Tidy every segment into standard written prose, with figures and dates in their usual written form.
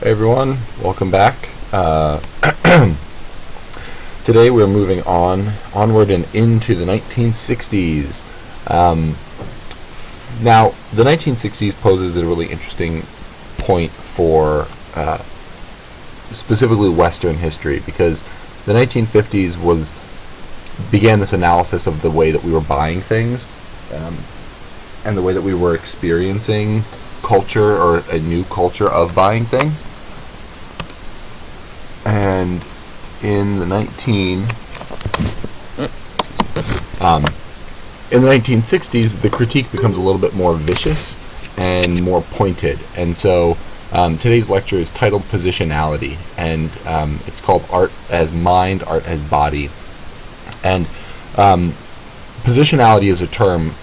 Hey everyone, welcome back. Today we're moving onward and into the 1960s. Now, the 1960s poses a really interesting point for specifically Western history, because the 1950s began this analysis of the way that we were buying things, and the way that we were experiencing culture, or a new culture of buying things. And in the 1960s, the critique becomes a little bit more vicious and more pointed. And so today's lecture is titled Positionality, and it's called Art as Mind, Art as Body. And positionality as a term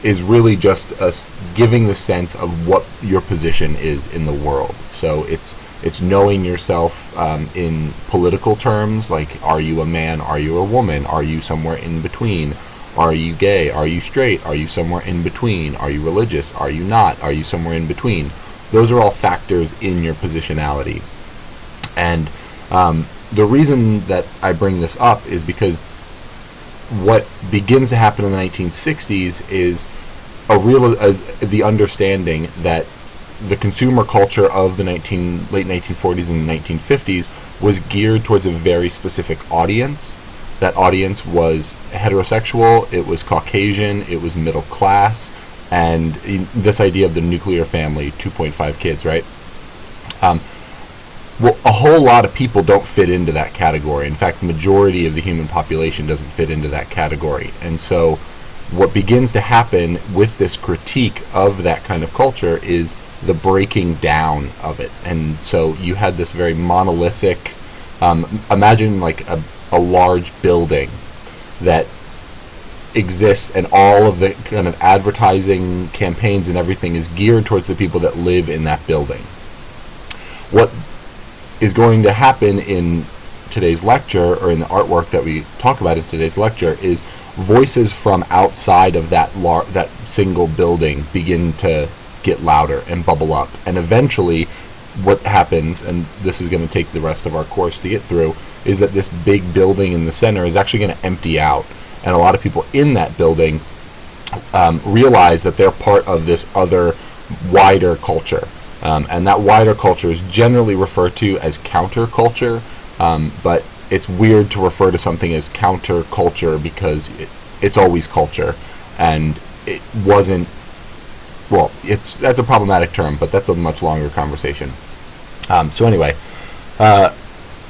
is really just us giving the sense of what your position is in the world. So it's knowing yourself in political terms, like, are you a man, are you a woman, are you somewhere in between, are you gay, are you straight, are you somewhere in between, are you religious, are you not, are you somewhere in between. Those are all factors in your positionality. And the reason that I bring this up is because what begins to happen in the 1960s is the understanding that the consumer culture of the late 1940s and 1950s was geared towards a very specific audience. That audience was heterosexual, it was Caucasian, it was middle class, and this idea of the nuclear family, 2.5 kids, right? Well, a whole lot of people don't fit into that category. In fact, the majority of the human population doesn't fit into that category. And so what begins to happen with this critique of that kind of culture is the breaking down of it. And so you had this very monolithic, imagine like a large building that exists, and all of the kind of advertising campaigns and everything is geared towards the people that live in that building. What is going to happen in today's lecture, or in the artwork that we talk about in today's lecture, is voices from outside of that single building begin to get louder and bubble up. And eventually what happens, and this is going to take the rest of our course to get through, is that this big building in the center is actually going to empty out, and a lot of people in that building realize that they're part of this other wider culture. And that wider culture is generally referred to as counterculture, but it's weird to refer to something as counterculture because it's always culture, and it wasn't. Well, that's a problematic term, but that's a much longer conversation. So anyway,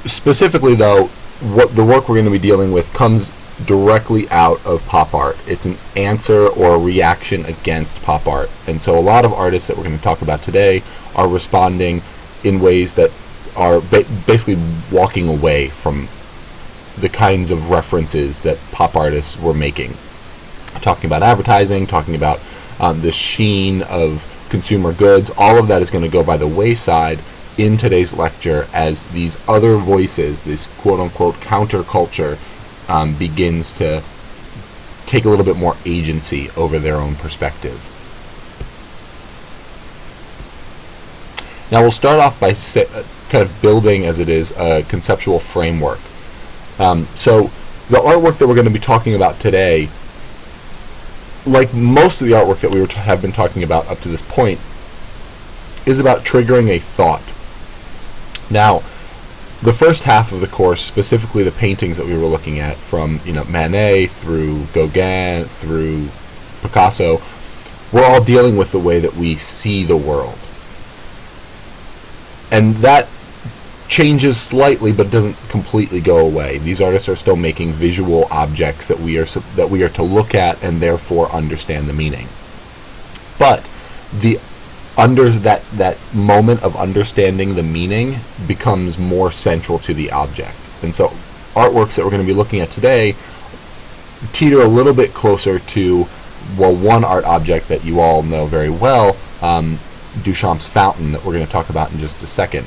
specifically though, what the work we're going to be dealing with comes directly out of pop art. It's an answer or a reaction against pop art. And so a lot of artists that we're going to talk about today are responding in ways that are basically walking away from the kinds of references that pop artists were making. Talking about advertising, talking about the sheen of consumer goods, all of that is going to go by the wayside in today's lecture as these other voices, this quote-unquote counterculture, begins to take a little bit more agency over their own perspective. Now we'll start off by kind of building, as it is, a conceptual framework. So the artwork that we're going to be talking about today, like most of the artwork that we have been talking about up to this point, is about triggering a thought. Now, the first half of the course, specifically the paintings that we were looking at, from Manet through Gauguin through Picasso, we're all dealing with the way that we see the world. And that changes slightly, but doesn't completely go away. These artists are still making visual objects that we are to look at and therefore understand the meaning. But that moment of understanding the meaning becomes more central to the object. And so artworks that we're going to be looking at today teeter a little bit closer to, well, one art object that you all know very well, Duchamp's fountain, that we're going to talk about in just a second.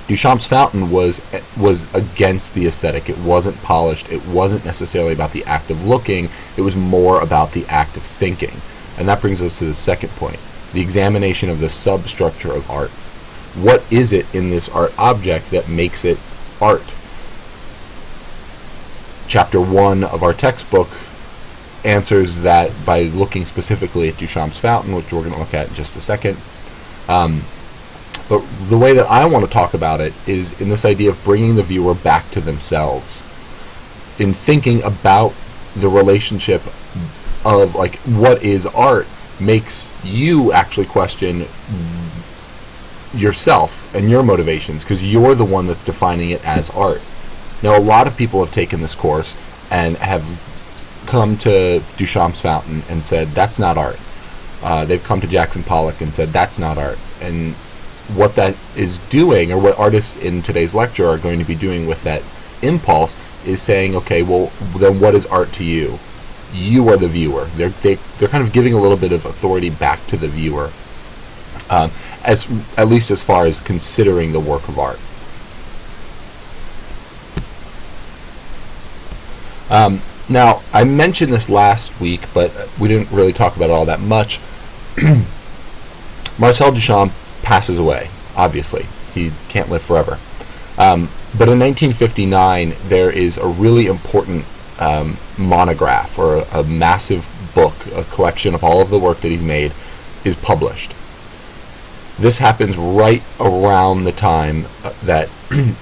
Duchamp's fountain was against the aesthetic. It wasn't polished. It wasn't necessarily about the act of looking. It was more about the act of thinking. And that brings us to the second point, the examination of the substructure of art. what is it in this art object that makes it art? Chapter 1 of our textbook answers that by looking specifically at Duchamp's fountain, which we're going to look at in just a second. But the way that I want to talk about it is in this idea of bringing the viewer back to themselves, in thinking about the relationship of, like, what is art makes you actually question yourself and your motivations, because you're the one that's defining it as art. Now, a lot of people have taken this course and have come to Duchamp's fountain and said, that's not art. They've come to Jackson Pollock and said, that's not art. And what that is doing, or what artists in today's lecture are going to be doing with that impulse, is saying, okay, well, then what is art to you? You are the viewer. They're kind of giving a little bit of authority back to the viewer, at least as far as considering the work of art. Now, I mentioned this last week, but we didn't really talk about it all that much. Marcel Duchamp passes away, obviously. He can't live forever. But in 1959, there is a really important monograph, or a massive book, a collection of all of the work that he's made, is published. This happens right around the time that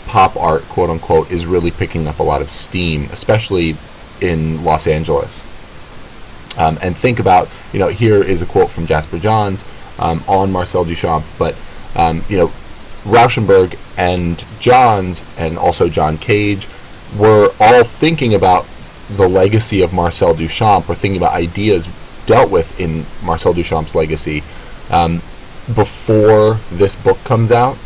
pop art, quote unquote, is really picking up a lot of steam, especially in Los Angeles. And think about, here is a quote from Jasper Johns on Marcel Duchamp, but Rauschenberg and Johns, and also John Cage, were all thinking about the legacy of Marcel Duchamp, or thinking about ideas dealt with in Marcel Duchamp's legacy before this book comes out.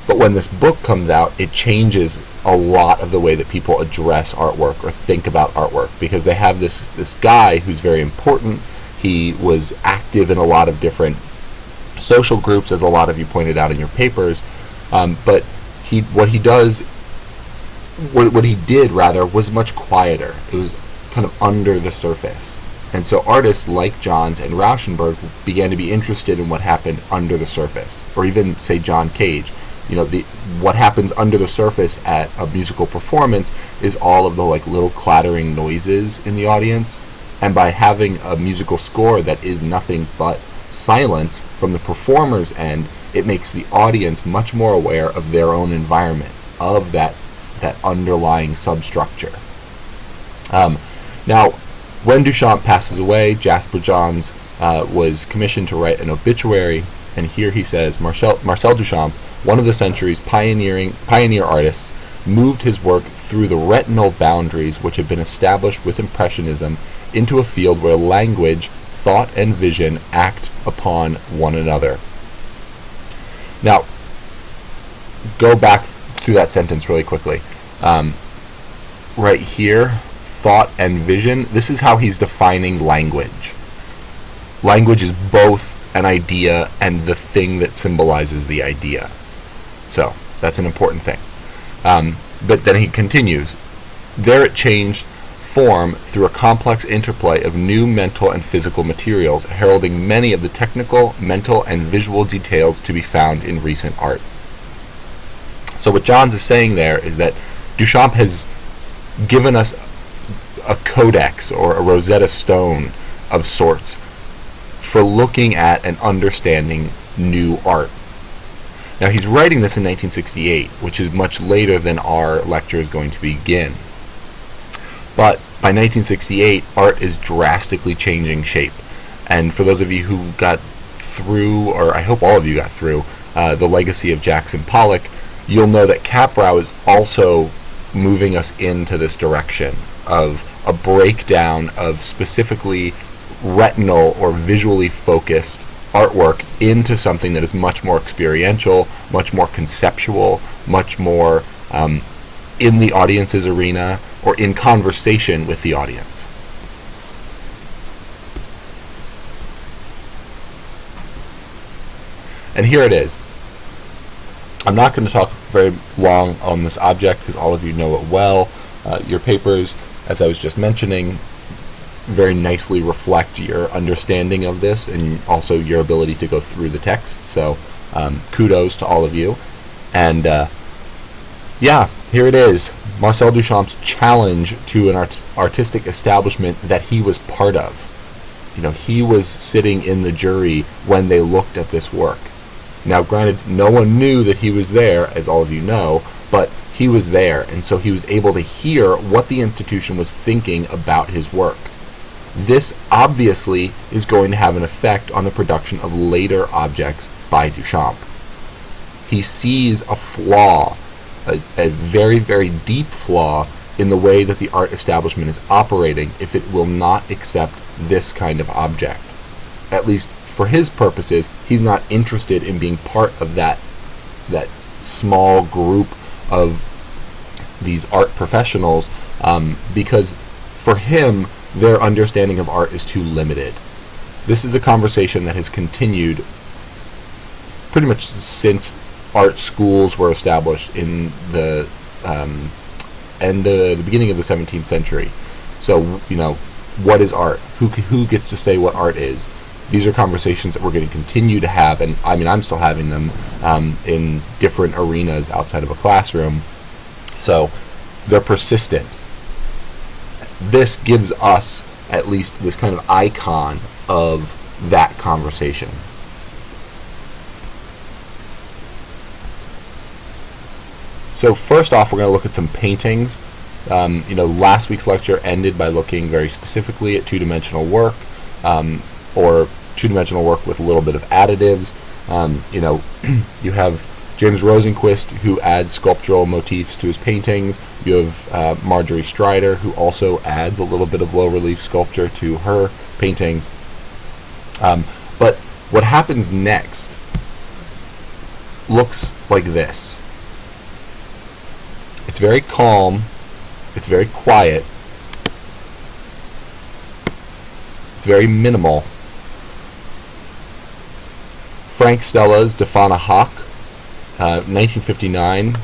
But when this book comes out, it changes a lot of the way that people address artwork or think about artwork, because they have this guy who's very important. He was active in a lot of different social groups, as a lot of you pointed out in your papers, but what he did was much quieter. It was kind of under the surface. And so artists like Johns and Rauschenberg began to be interested in what happened under the surface, or even, say, John Cage. What happens under the surface at a musical performance is all of the little clattering noises in the audience, and by having a musical score that is nothing but silence from the performer's end, it makes the audience much more aware of their own environment, of that underlying substructure. Now, when Duchamp passes away, Jasper Johns was commissioned to write an obituary, and here he says, Marcel Duchamp, one of the century's pioneer artists, moved his work through the retinal boundaries which had been established with Impressionism into a field where language, thought, and vision act upon one another. Now, go back through that sentence really quickly. Right here, thought and vision, this is how he's defining language. Language is both an idea and the thing that symbolizes the idea. So, that's an important thing. But then he continues, there it changed form through a complex interplay of new mental and physical materials, heralding many of the technical, mental, and visual details to be found in recent art. So what Johns is saying there is that Duchamp has given us a codex, or a Rosetta Stone of sorts, for looking at and understanding new art. Now, he's writing this in 1968, which is much later than our lecture is going to begin. But by 1968, art is drastically changing shape. And for those of you who got through, or I hope all of you got through, the legacy of Jackson Pollock, you'll know that Caprow is also moving us into this direction of a breakdown of specifically retinal or visually focused artwork into something that is much more experiential, much more conceptual, much more in the audience's arena, or in conversation with the audience. And here it is. I'm not going to talk very long on this object because all of you know it well. Your papers, as I was just mentioning, very nicely reflect your understanding of this and also your ability to go through the text. So kudos to all of you. And yeah, here it is. Marcel Duchamp's challenge to an artistic establishment that he was part of. You know, he was sitting in the jury when they looked at this work. Now, granted, no one knew that he was there, as all of you know, but he was there, and so he was able to hear what the institution was thinking about his work. This obviously is going to have an effect on the production of later objects by Duchamp. He sees a flaw, a very, very deep flaw in the way that the art establishment is operating if it will not accept this kind of object. At least for his purposes, he's not interested in being part of that small group of these art professionals, because for him, their understanding of art is too limited. This is a conversation that has continued pretty much since art schools were established in the the beginning of the 17th century. So, you know, what is art? Who gets to say what art is? These are conversations that we're going to continue to have, and I mean, I'm still having them in different arenas outside of a classroom. So they're persistent. This gives us at least this kind of icon of that conversation. So first off, we're going to look at some paintings. You know, last week's lecture ended by looking very specifically at two-dimensional work, or two-dimensional work with a little bit of additives. You know, you have James Rosenquist, who adds sculptural motifs to his paintings. You have Marjorie Strider, who also adds a little bit of low-relief sculpture to her paintings. But what happens next looks like this. It's very calm. It's very quiet. It's very minimal. Frank Stella's Defana Hawk, 1959,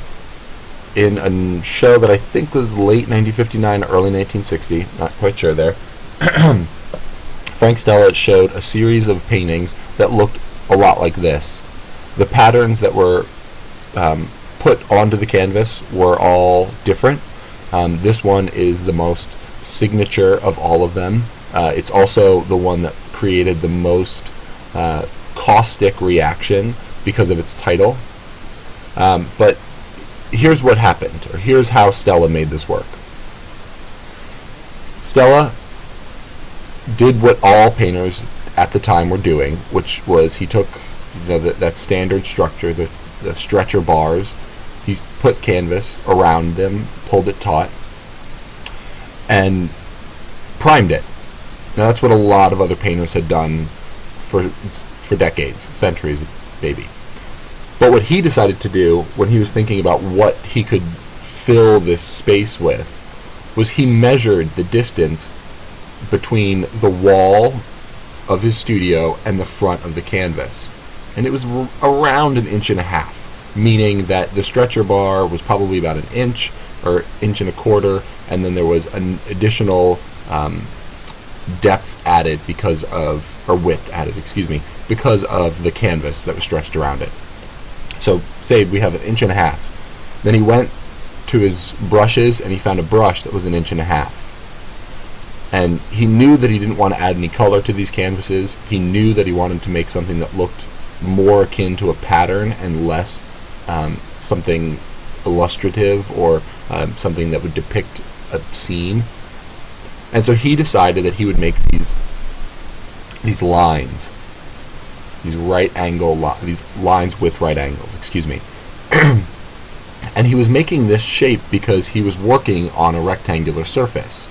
in a show that I think was late 1959, early 1960, not quite sure there. Frank Stella showed a series of paintings that looked a lot like this. The patterns that were put onto the canvas were all different. This one is the most signature of all of them. It's also the one that created the most caustic reaction because of its title. But here's what happened, or here's how Stella made this work. Stella did what all painters at the time were doing, which was he took, you know, that standard structure, the stretcher bars, he put canvas around them, pulled it taut, and primed it. Now that's what a lot of other painters had done for decades, centuries maybe. But what he decided to do when he was thinking about what he could fill this space with was he measured the distance between the wall of his studio and the front of the canvas. And it was around 1.5 inches, meaning that the stretcher bar was probably about 1 inch or 1.25 inches, and then there was an additional depth added because of, or width added, excuse me, because of the canvas that was stretched around it. So say we have 1.5 inches. Then he went to his brushes and he found a brush that was 1.5 inches. And he knew that he didn't want to add any color to these canvases. He knew that he wanted to make something that looked more akin to a pattern and less something illustrative or something that would depict a scene. And so he decided that he would make these lines, these these lines with right angles, excuse me. And he was making this shape because he was working on a rectangular surface.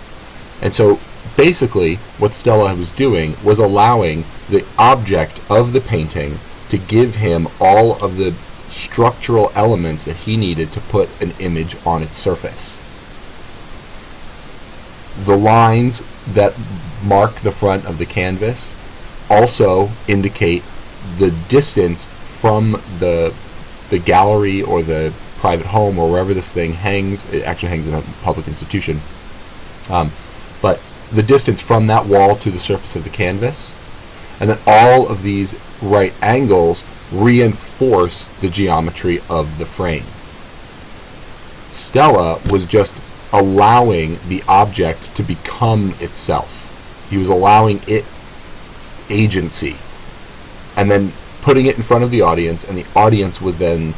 And so basically what Stella was doing was allowing the object of the painting to give him all of the structural elements that he needed to put an image on its surface. The lines that mark the front of the canvas also indicate the distance from the gallery or the private home or wherever this thing hangs. It actually hangs in a public institution. But the distance from that wall to the surface of the canvas. And then all of these right angles reinforce the geometry of the frame. Stella was just allowing the object to become itself. He was allowing it agency, and then putting it in front of the audience, and the audience was then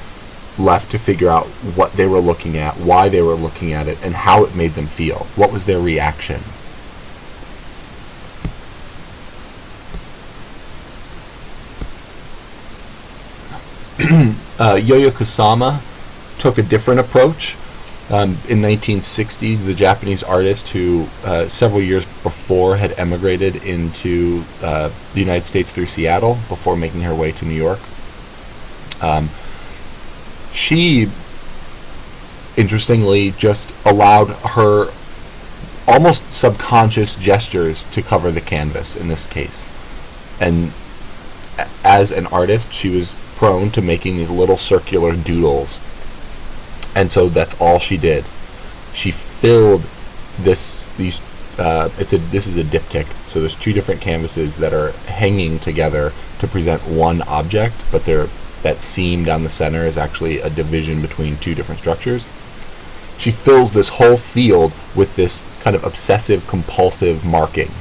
left to figure out what they were looking at, why they were looking at it, and how it made them feel. What was their reaction? Yo-Yo Kusama took a different approach. In 1960, the Japanese artist who several years before had emigrated into the United States through Seattle before making her way to New York, she interestingly just allowed her almost subconscious gestures to cover the canvas in this case. And as an artist, she was prone to making these little circular doodles. And so that's all she did. She filled this is a diptych. So there's two different canvases that are hanging together to present one object, but that seam down the center is actually a division between two different structures. She fills this whole field with this kind of obsessive compulsive marking.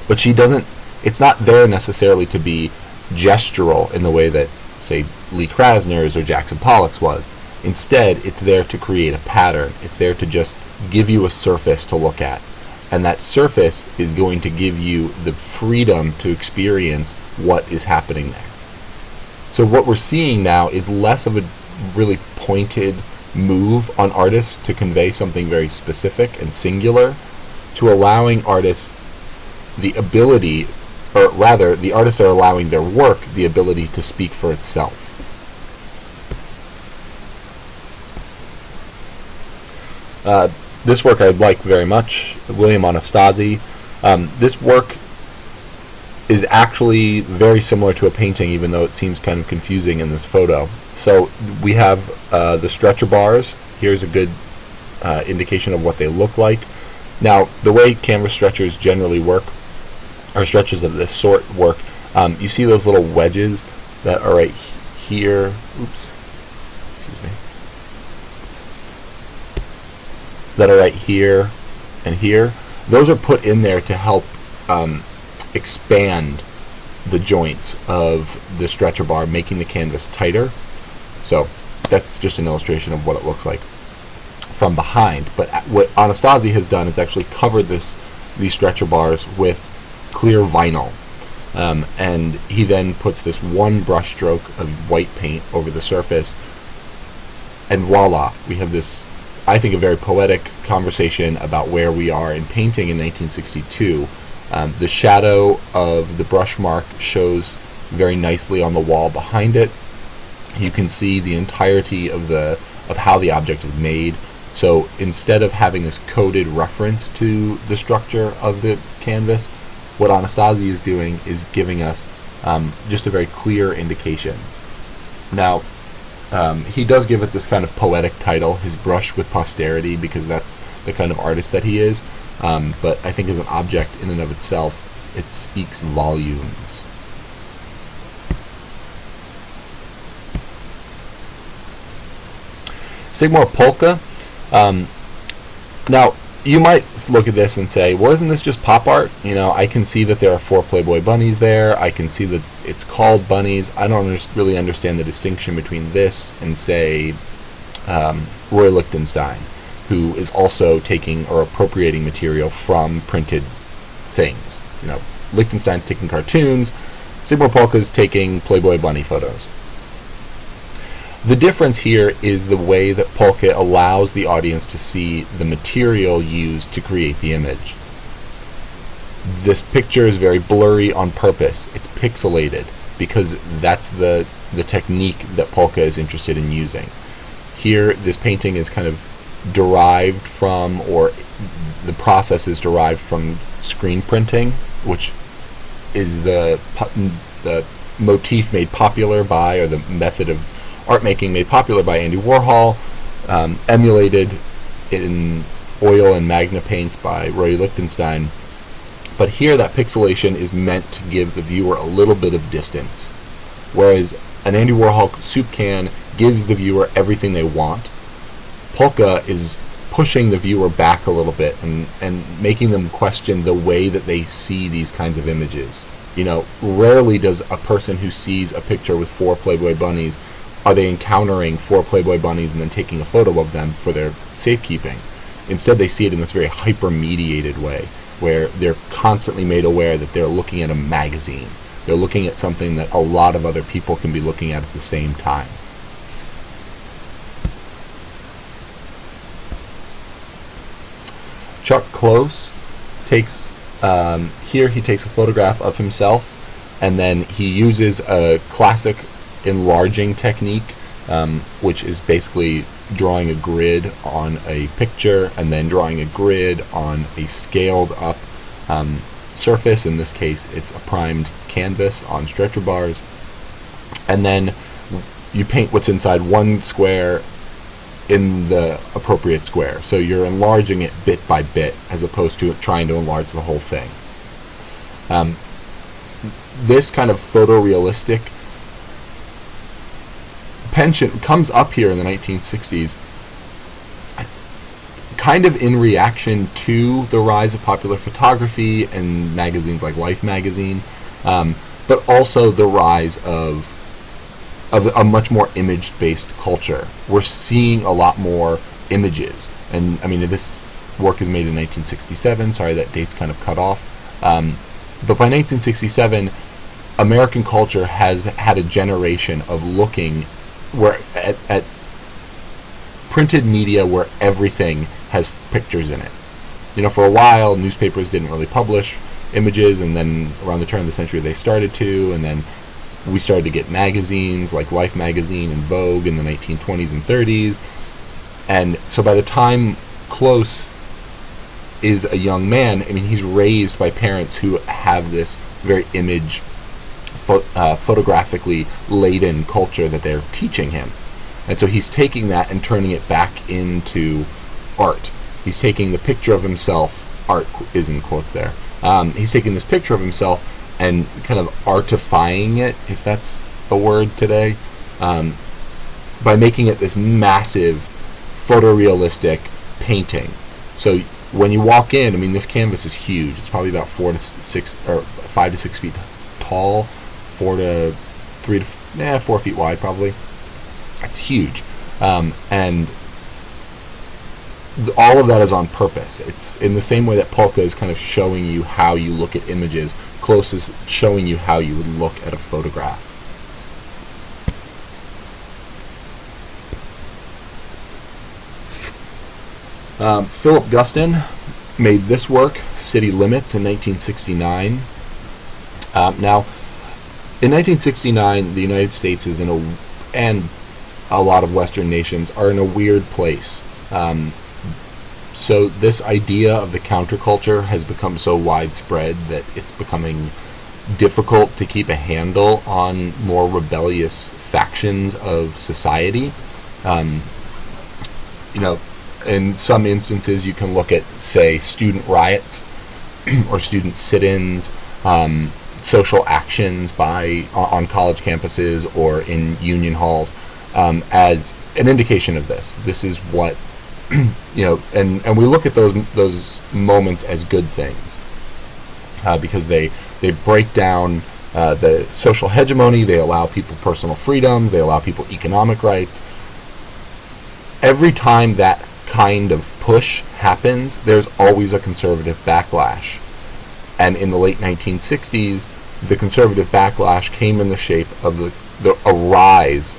But it's not there necessarily to be gestural in the way that, say, Lee Krasner's or Jackson Pollock's was. Instead, it's there to create a pattern. It's there to just give you a surface to look at. And that surface is going to give you the freedom to experience what is happening there. So what we're seeing now is less of a really pointed move on artists to convey something very specific and singular, to allowing artists the ability, or rather, the artists are allowing their work the ability to speak for itself. This work I like very much, William Anastasi. This work is actually very similar to a painting, even though it seems kind of confusing in this photo. So we have the stretcher bars. Here's a good indication of what they look like. Now, the way canvas stretchers generally work, or stretchers of this sort work, you see those little wedges that are right here. Oops. Excuse me. That are right here and here. Those are put in there to help expand the joints of the stretcher bar, making the canvas tighter. So that's just an illustration of what it looks like from behind. But what Anastasi has done is actually covered these stretcher bars with clear vinyl. And he then puts this one brush stroke of white paint over the surface, and voila, we have this, I think, a very poetic conversation about where we are in painting in 1962. The shadow of the brush mark shows very nicely on the wall behind it. You can see the entirety of how the object is made. So instead of having this coded reference to the structure of the canvas, what Anastasi is doing is giving us just a very clear indication. Now, he does give it this kind of poetic title, His Brush with Posterity, because that's the kind of artist that he is. But I think as an object in and of itself, it speaks volumes. Sigmar Polka. Now, you might look at this and say, well, isn't this just pop art? You know, I can see that there are 4 Playboy bunnies there. I can see that it's called bunnies. I don't really understand the distinction between this and, say, Roy Lichtenstein, who is also taking or appropriating material from printed things. You know, Lichtenstein's taking cartoons. Sigmar Polka's taking Playboy bunny photos. The difference here is the way that Polka allows the audience to see the material used to create the image. This picture is very blurry on purpose. It's pixelated because that's the technique that Polka is interested in using. Here, this painting is kind of derived from, or the process is derived from, screen printing, which is the motif made popular by, or the method of art making made popular by Andy Warhol, emulated in oil and magna paints by Roy Lichtenstein. But here that pixelation is meant to give the viewer a little bit of distance, whereas an Andy Warhol soup can gives the viewer everything they want. Polka is pushing the viewer back a little bit and making them question the way that they see these kinds of images. Rarely does a person who sees a picture with 4 Playboy bunnies, are they encountering 4 Playboy bunnies and then taking a photo of them for their safekeeping. Instead, they see it in this very hyper-mediated way, where they're constantly made aware that they're looking at a magazine. They're looking at something that a lot of other people can be looking at the same time. Chuck Close takes, here he takes a photograph of himself, and then he uses a classic enlarging technique, which is basically drawing a grid on a picture and then drawing a grid on a scaled up surface. In this case, it's a primed canvas on stretcher bars, and then you paint what's inside one square in the appropriate square. So you're enlarging it bit by bit as opposed to trying to enlarge the whole thing. This kind of photorealistic penchant comes up here in the 1960s, kind of in reaction to the rise of popular photography and magazines like Life magazine, but also the rise of a much more image-based culture. We're seeing a lot more images, and I mean, this work is made in 1967. Sorry, that date's kind of cut off. But by 1967, American culture has had a generation of looking at printed media where everything has pictures in it. For a while, newspapers didn't really publish images, and then around the turn of the century they started to, and then we started to get magazines like Life magazine and Vogue in the 1920s and 30s. And so by the time Close is a young man, I mean, he's raised by parents who have this very photographically laden culture that they're teaching him. And so he's taking that and turning it back into art. He's taking the picture of himself, art is in quotes there, he's taking this picture of himself and kind of artifying it, if that's a word today, by making it this massive photorealistic painting. So when you walk in, I mean, this canvas is huge. It's probably about 5 to 6 feet tall, 4 feet wide probably. It's huge, and all of that is on purpose. It's in the same way that Polka is kind of showing you how you look at images. Close is showing you how you would look at a photograph. Philip Guston made this work, City Limits, in 1969. Now, in 1969, the United States is and a lot of Western nations are in a weird place. So this idea of the counterculture has become so widespread that it's becoming difficult to keep a handle on more rebellious factions of society. In some instances, you can look at, say, student riots or student sit-ins, social actions on college campuses or in union halls, as an indication of this. This is what and we look at those moments as good things, because they break down the social hegemony. They allow people personal freedoms. They allow people economic rights. Every time that kind of push happens, there's always a conservative backlash. And in the late 1960s, the conservative backlash came in the shape of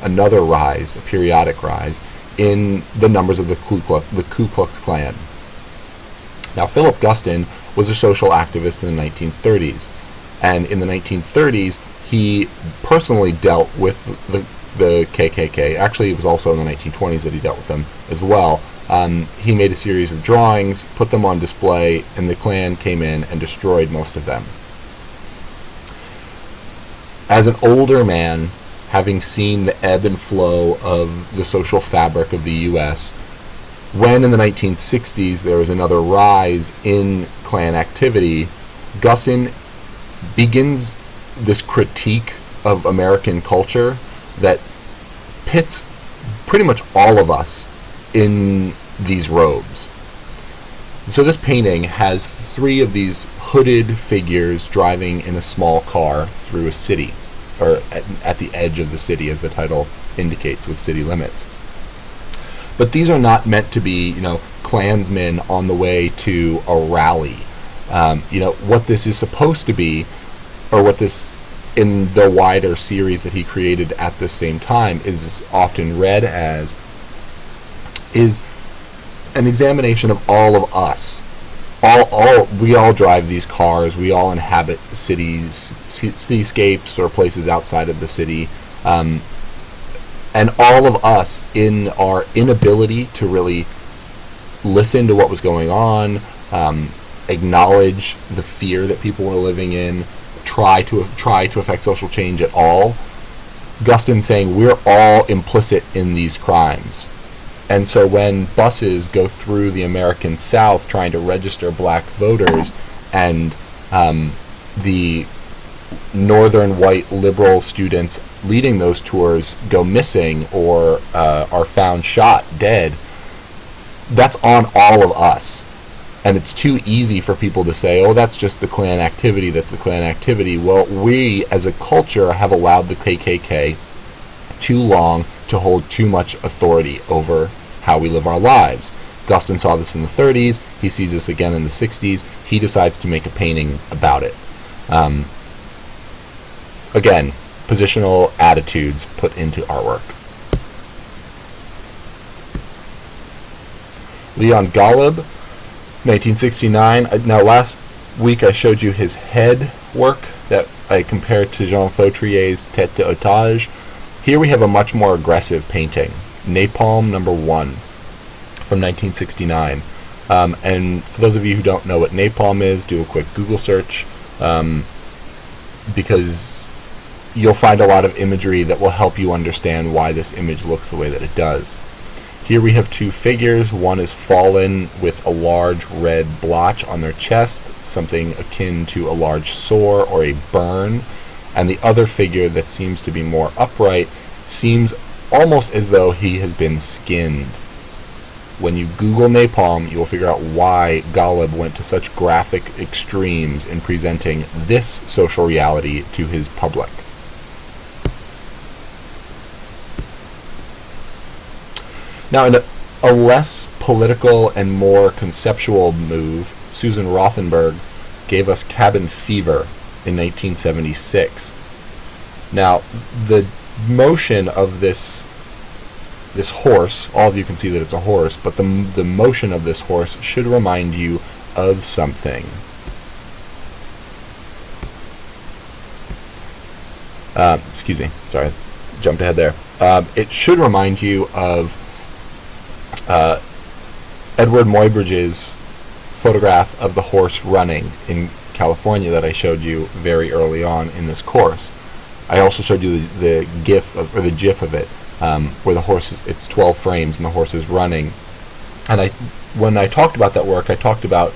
another rise, a periodic rise, in the numbers of the Ku Klux Klan. Now, Philip Guston was a social activist in the 1930s, and in the 1930s, he personally dealt with the KKK. Actually, it was also in the 1920s that he dealt with them as well. He made a series of drawings, put them on display, and the Klan came in and destroyed most of them. As an older man, having seen the ebb and flow of the social fabric of the U.S., when in the 1960s there was another rise in Klan activity, Gustin begins this critique of American culture that pits pretty much all of us in these robes. So this painting has three of these hooded figures driving in a small car through a city, or at the edge of the city, as the title indicates, with city limits. But these are not meant to be, Klansmen on the way to a rally. What this is supposed to be, or what this, in the wider series that he created at the same time, is often read as, is an examination of all of us. We all drive these cars. We all inhabit cities, cityscapes, or places outside of the city, and all of us, in our inability to really listen to what was going on, acknowledge the fear that people were living in, try to affect social change at all. Gustin saying we're all implicit in these crimes. And so when buses go through the American South trying to register black voters, and the northern white liberal students leading those tours go missing or are found shot dead, that's on all of us. And it's too easy for people to say, oh, that's just the Klan activity, that's the Klan activity. Well, we as a culture have allowed the KKK too long to hold too much authority over how we live our lives. Gustin saw this in the 30s. He sees this again in the 60s. He decides to make a painting about it. Again, positional attitudes put into artwork. Leon Golub, 1969. Now, last week I showed you his head work that I compared to Jean Fautrier's Tête d'Otage. Here we have a much more aggressive painting, Napalm No. 1 from 1969. And for those of you who don't know what napalm is, do a quick Google search, because you'll find a lot of imagery that will help you understand why this image looks the way that it does. Here we have two figures. One is fallen with a large red blotch on their chest, something akin to a large sore or a burn. And the other figure that seems to be more upright seems almost as though he has been skinned. When you Google napalm, you will figure out why Golub went to such graphic extremes in presenting this social reality to his public. Now, in a less political and more conceptual move, Susan Rothenberg gave us Cabin Fever in 1976. Now, the motion of this horse, all of you can see that it's a horse, but the motion of this horse should remind you of something. Excuse me, sorry, jumped ahead there. It should remind you of Edward Muybridge's photograph of the horse running in California that I showed you very early on in this course. I also showed you the GIF or the GIF of it, where the horse it's 12 frames and the horse is running. And when I talked about that work, I talked about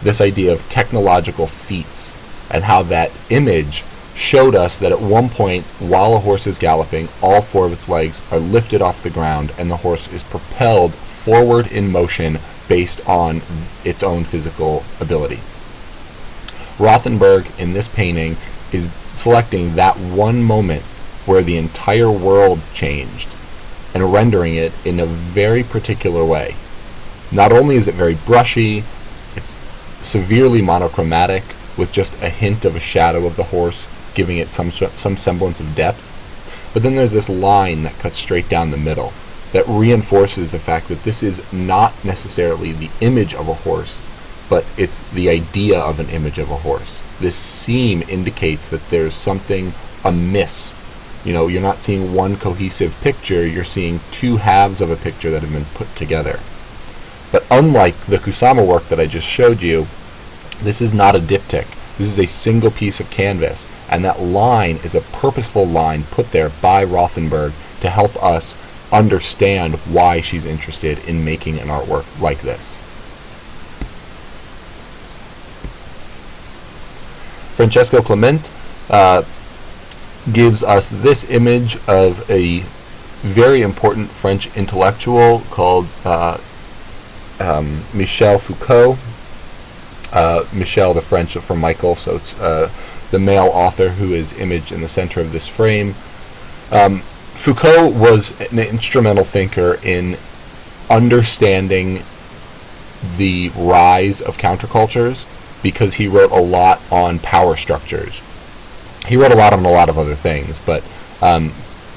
this idea of technological feats and how that image showed us that at one point, while a horse is galloping, all four of its legs are lifted off the ground and the horse is propelled forward in motion based on its own physical ability. Rothenberg, in this painting, is selecting that one moment where the entire world changed and rendering it in a very particular way. Not only is it very brushy, it's severely monochromatic with just a hint of a shadow of the horse giving it some semblance of depth, but then there's this line that cuts straight down the middle that reinforces the fact that this is not necessarily the image of a horse, but it's the idea of an image of a horse. This seam indicates that there's something amiss. You're not seeing one cohesive picture, you're seeing two halves of a picture that have been put together. But unlike the Kusama work that I just showed you, this is not a diptych. This is a single piece of canvas, and that line is a purposeful line put there by Rothenberg to help us understand why she's interested in making an artwork like this. Francesco Clement gives us this image of a very important French intellectual called Michel Foucault. Michel, the French from Michael, so it's the male author who is imaged in the center of this frame. Foucault was an instrumental thinker in understanding the rise of countercultures because he wrote a lot on power structures. He wrote a lot on a lot of other things, but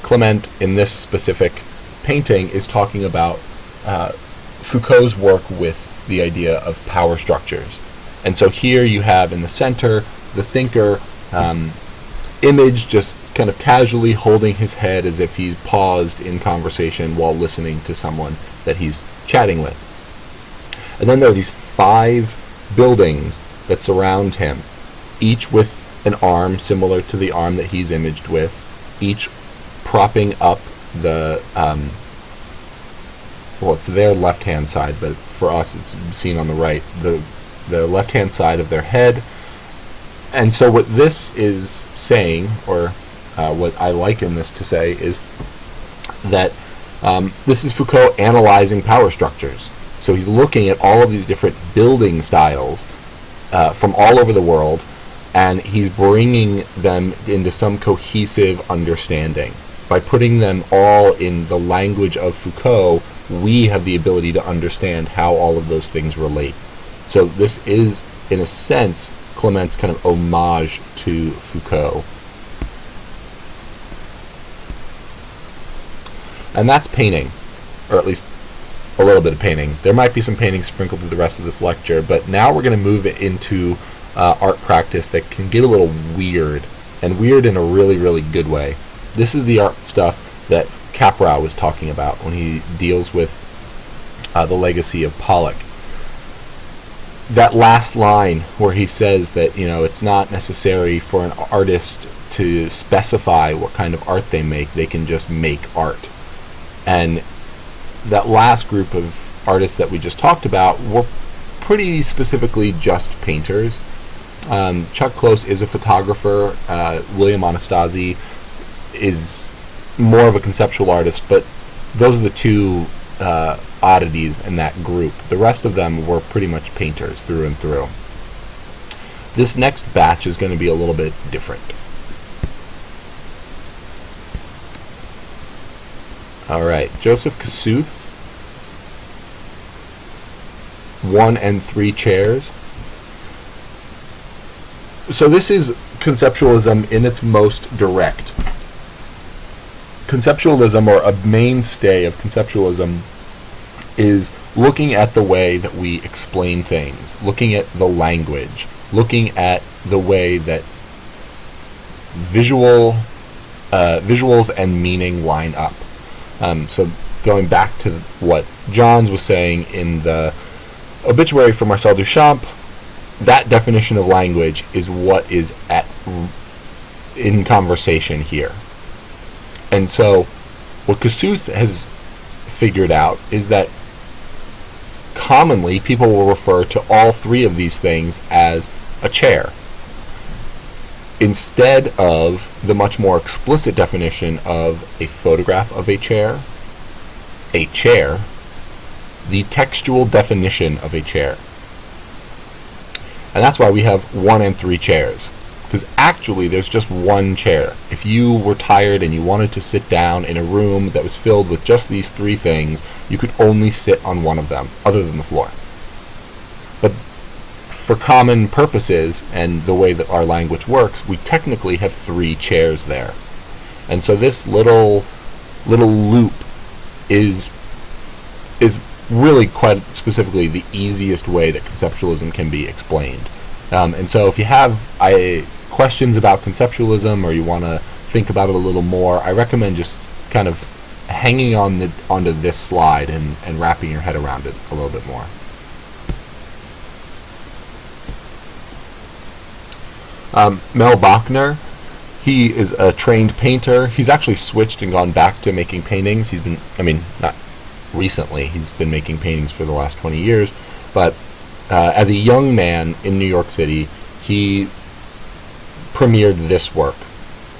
Clement, in this specific painting, is talking about Foucault's work with the idea of power structures. And so here you have in the center the thinker image just kind of casually holding his head as if he's paused in conversation while listening to someone that he's chatting with. And then there are these 5 buildings that surround him, each with an arm similar to the arm that he's imaged with, each propping up the, well, it's their left-hand side, but for us it's seen on the right, the left-hand side of their head. And so what this is saying, or what I liken this to say, is that this is Foucault analyzing power structures. So he's looking at all of these different building styles from all over the world, and he's bringing them into some cohesive understanding. By putting them all in the language of Foucault, we have the ability to understand how all of those things relate. So this is, in a sense, Clement's kind of homage to Foucault. And that's painting, or at least a little bit of painting. There might be some painting sprinkled through the rest of this lecture, but now we're going to move it into art practice that can get a little weird, and weird in a really, really good way. This is the art stuff that Capra was talking about when he deals with the legacy of Pollock. That last line where he says that, you know, it's not necessary for an artist to specify what kind of art they make, they can just make art. And that last group of artists that we just talked about were pretty specifically just painters. Chuck Close is a photographer. William Anastasi is more of a conceptual artist, but those are the two oddities in that group. The rest of them were pretty much painters through and through. This next batch is going to be a little bit different. Alright, Joseph Kosuth, 1 and 3 chairs. So this is conceptualism in its most direct. Conceptualism, or a mainstay of conceptualism, is looking at the way that we explain things, looking at the language, looking at the way that visuals and meaning line up. So going back to what Johns was saying in the obituary for Marcel Duchamp, that definition of language is what is in conversation here. And so what Kosuth has figured out is that commonly people will refer to all 3 of these things as a chair, instead of the much more explicit definition of a photograph of a chair, the textual definition of a chair. And that's why we have 1 and 3 chairs, because actually there's just 1 chair. If you were tired and you wanted to sit down in a room that was filled with just these 3 things, you could only sit on one of them, other than the floor. But for common purposes and the way that our language works, we technically have 3 chairs there. And so this little loop is really quite specifically the easiest way that conceptualism can be explained. And so if you have questions about conceptualism, or you want to think about it a little more, I recommend just kind of hanging onto this slide and wrapping your head around it a little bit more. Mel Bachner, he is a trained painter. He's actually switched and gone back to making paintings. He's been, not recently, he's been making paintings for the last 20 years, but as a young man in New York City, he premiered this work.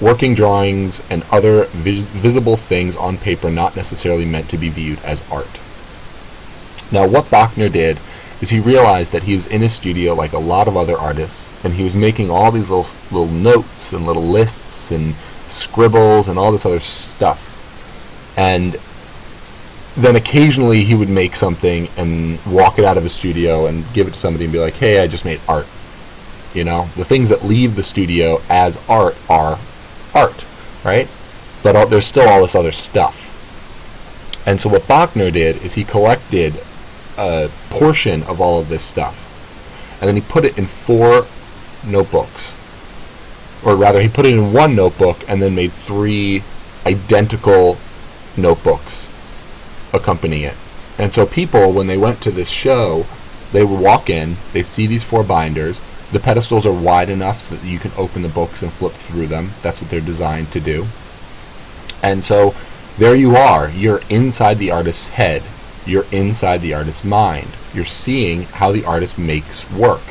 Working drawings and other visible things on paper not necessarily meant to be viewed as art. Now, what Bachner did is he realized that he was in his studio like a lot of other artists, and he was making all these little notes and little lists and scribbles and all this other stuff. And then occasionally he would make something and walk it out of his studio and give it to somebody and be like, hey, I just made art. You know, the things that leave the studio as art are art, right? But there's still all this other stuff. And so what Bachner did is he collected a portion of all of this stuff, and then he put it in 4 notebooks. Or rather, he put it in 1 notebook and then made 3 identical notebooks accompanying it. And so people, when they went to this show, they would walk in, they see these 4 binders. The pedestals are wide enough so that you can open the books and flip through them. That's what they're designed to do. And so there you are. You're inside the artist's head. You're inside the artist's mind. You're seeing how the artist makes work.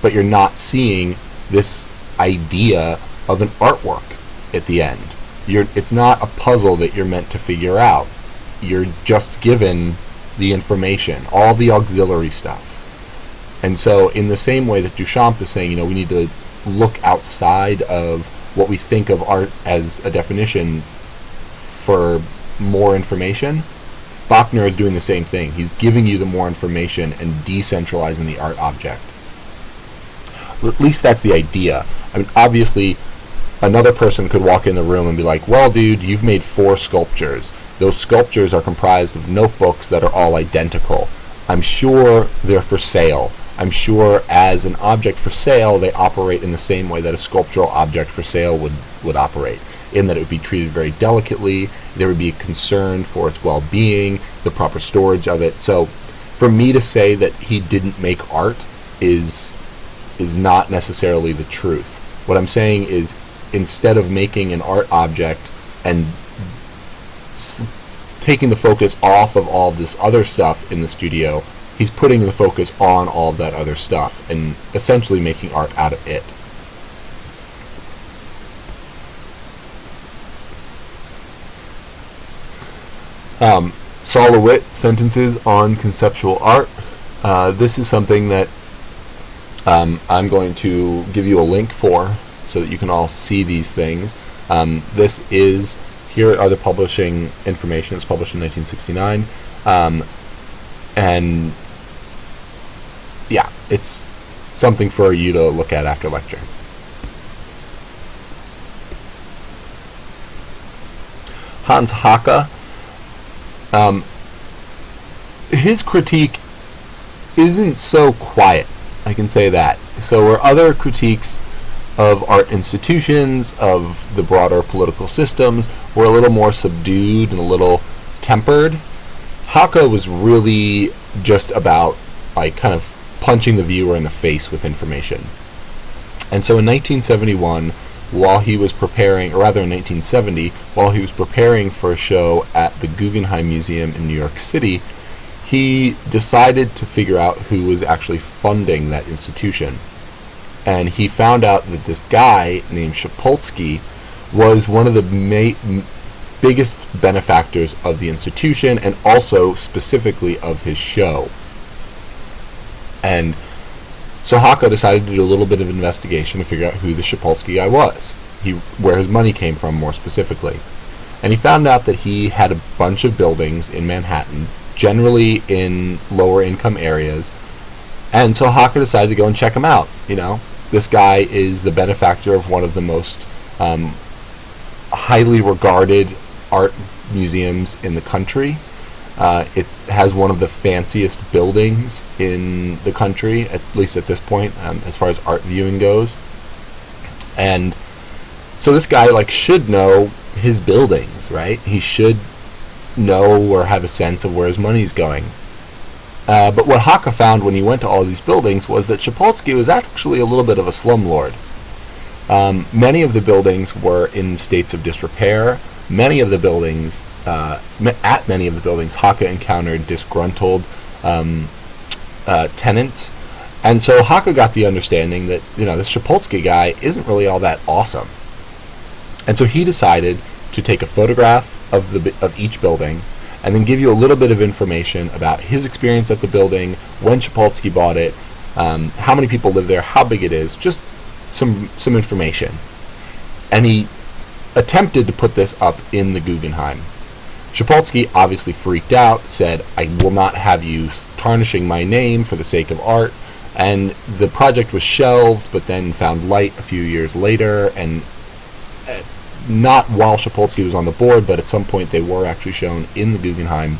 But you're not seeing this idea of an artwork at the end. It's not a puzzle that you're meant to figure out. You're just given the information, all the auxiliary stuff. And so in the same way that Duchamp is saying, we need to look outside of what we think of art as a definition for more information, Bachner is doing the same thing. He's giving you the more information and decentralizing the art object. At least that's the idea. I mean, obviously, another person could walk in the room and be like, well, dude, you've made 4 sculptures. Those sculptures are comprised of notebooks that are all identical. I'm sure they're for sale. I'm sure as an object for sale, they operate in the same way that a sculptural object for sale would operate, in that it would be treated very delicately, there would be a concern for its well-being, the proper storage of it. So for me to say that he didn't make art is not necessarily the truth. What I'm saying is, instead of making an art object and taking the focus off of all of this other stuff in the studio, he's putting the focus on all of that other stuff and essentially making art out of it. Saul LeWitt, Sentences on Conceptual Art. This is something that I'm going to give you a link for so that you can all see these things. Here are the publishing information. It's published in 1969. And yeah, it's something for you to look at after lecture. Hans Haacke, his critique isn't so quiet, I can say that. So where other critiques of art institutions, of the broader political systems, were a little more subdued and a little tempered, Haacke was really just about kind of punching the viewer in the face with information. And so in 1971, while he was preparing, or rather in 1970, while he was preparing for a show at the Guggenheim Museum in New York City, he decided to figure out who was actually funding that institution. And he found out that this guy named Sapolsky was one of the biggest benefactors of the institution, and also specifically of his show. And so Haacke decided to do a little bit of investigation to figure out who the Sapolsky guy was, where his money came from more specifically. And he found out that he had a bunch of buildings in Manhattan, generally in lower income areas, and so Haacke decided to go and check him out. This guy is the benefactor of one of the most highly regarded art museums in the country. It has one of the fanciest buildings in the country, at least at this point, as far as art viewing goes. And so this guy should know his buildings, right? He should know or have a sense of where his money's going. But what Haacke found when he went to all these buildings was that Sapolsky was actually a little bit of a slumlord. Many of the buildings were in states of disrepair. At many of the buildings, Haacke encountered disgruntled tenants, And so Haka got the understanding that, this Shapolsky guy isn't really all that awesome. And so he decided to take a photograph of each building and then give you a little bit of information about his experience at the building, when Shapolsky bought it, how many people live there, how big it is, just some information. And he attempted to put this up in the Guggenheim. Shapolsky obviously freaked out, said, "I will not have you tarnishing my name for the sake of art," and the project was shelved, but then found light a few years later, and not while Shapolsky was on the board, but at some point they were actually shown in the Guggenheim,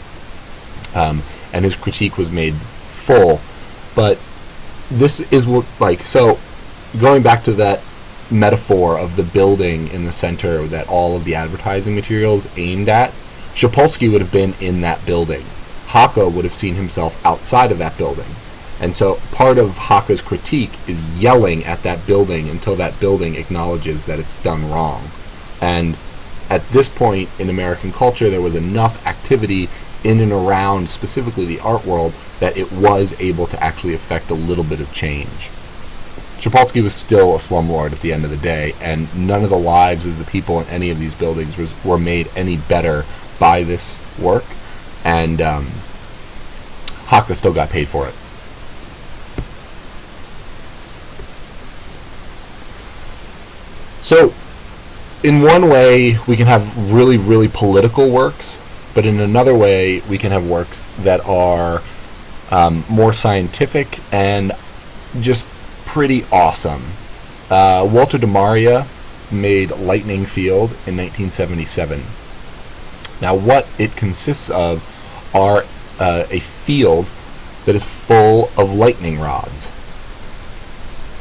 and his critique was made full. But this is so going back to that metaphor of the building in the center that all of the advertising materials aimed at, Shapolsky would have been in that building. Haka would have seen himself outside of that building. And so part of Haka's critique is yelling at that building until that building acknowledges that it's done wrong. And at this point in American culture, there was enough activity in and around specifically the art world that it was able to actually affect a little bit of change. Shapolsky was still a slumlord at the end of the day, and none of the lives of the people in any of these buildings were made any better by this work, and Haka still got paid for it. So, in one way, we can have really, really political works, but in another way, we can have works that are more scientific and just pretty awesome. Walter de Maria made Lightning Field in 1977. Now, what it consists of are a field that is full of lightning rods.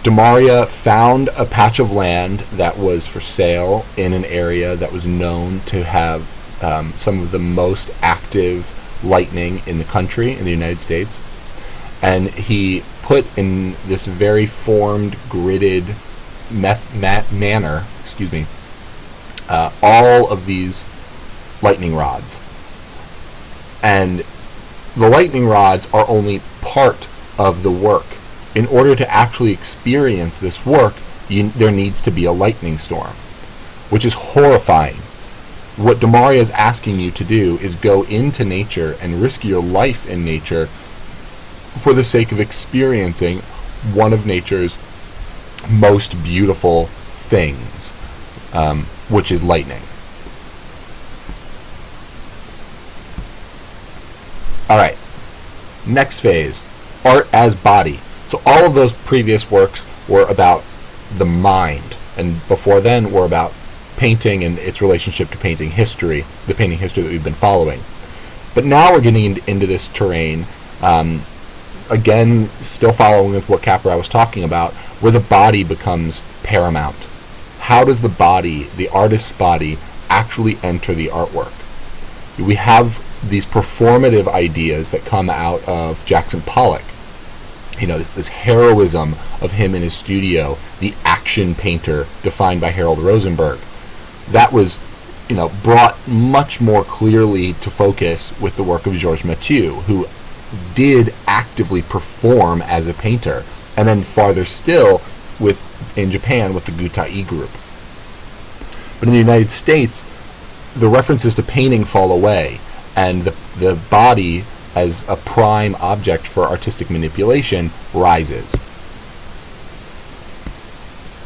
De Maria found a patch of land that was for sale in an area that was known to have some of the most active lightning in the country, in the United States, and he put in this very formed, gridded manner, all of these lightning rods. And the lightning rods are only part of the work. In order to actually experience this work, there needs to be a lightning storm, which is horrifying. What de Maria is asking you to do is go into nature and risk your life in nature for the sake of experiencing one of nature's most beautiful things, which is lightning. Alright, next phase, art as body. So all of those previous works were about the mind, and before then were about painting and its relationship to painting history, the painting history that we've been following. But now we're getting into this terrain, again, still following with what Capra was talking about, where the body becomes paramount. How does the body, the artist's body, actually enter the artwork? We have these performative ideas that come out of Jackson Pollock. This heroism of him in his studio, the action painter defined by Harold Rosenberg. That was, brought much more clearly to focus with the work of Georges Mathieu, who did actively perform as a painter, and then farther still in Japan with the Gutai group. But in the United States, the references to painting fall away, and the body as a prime object for artistic manipulation rises.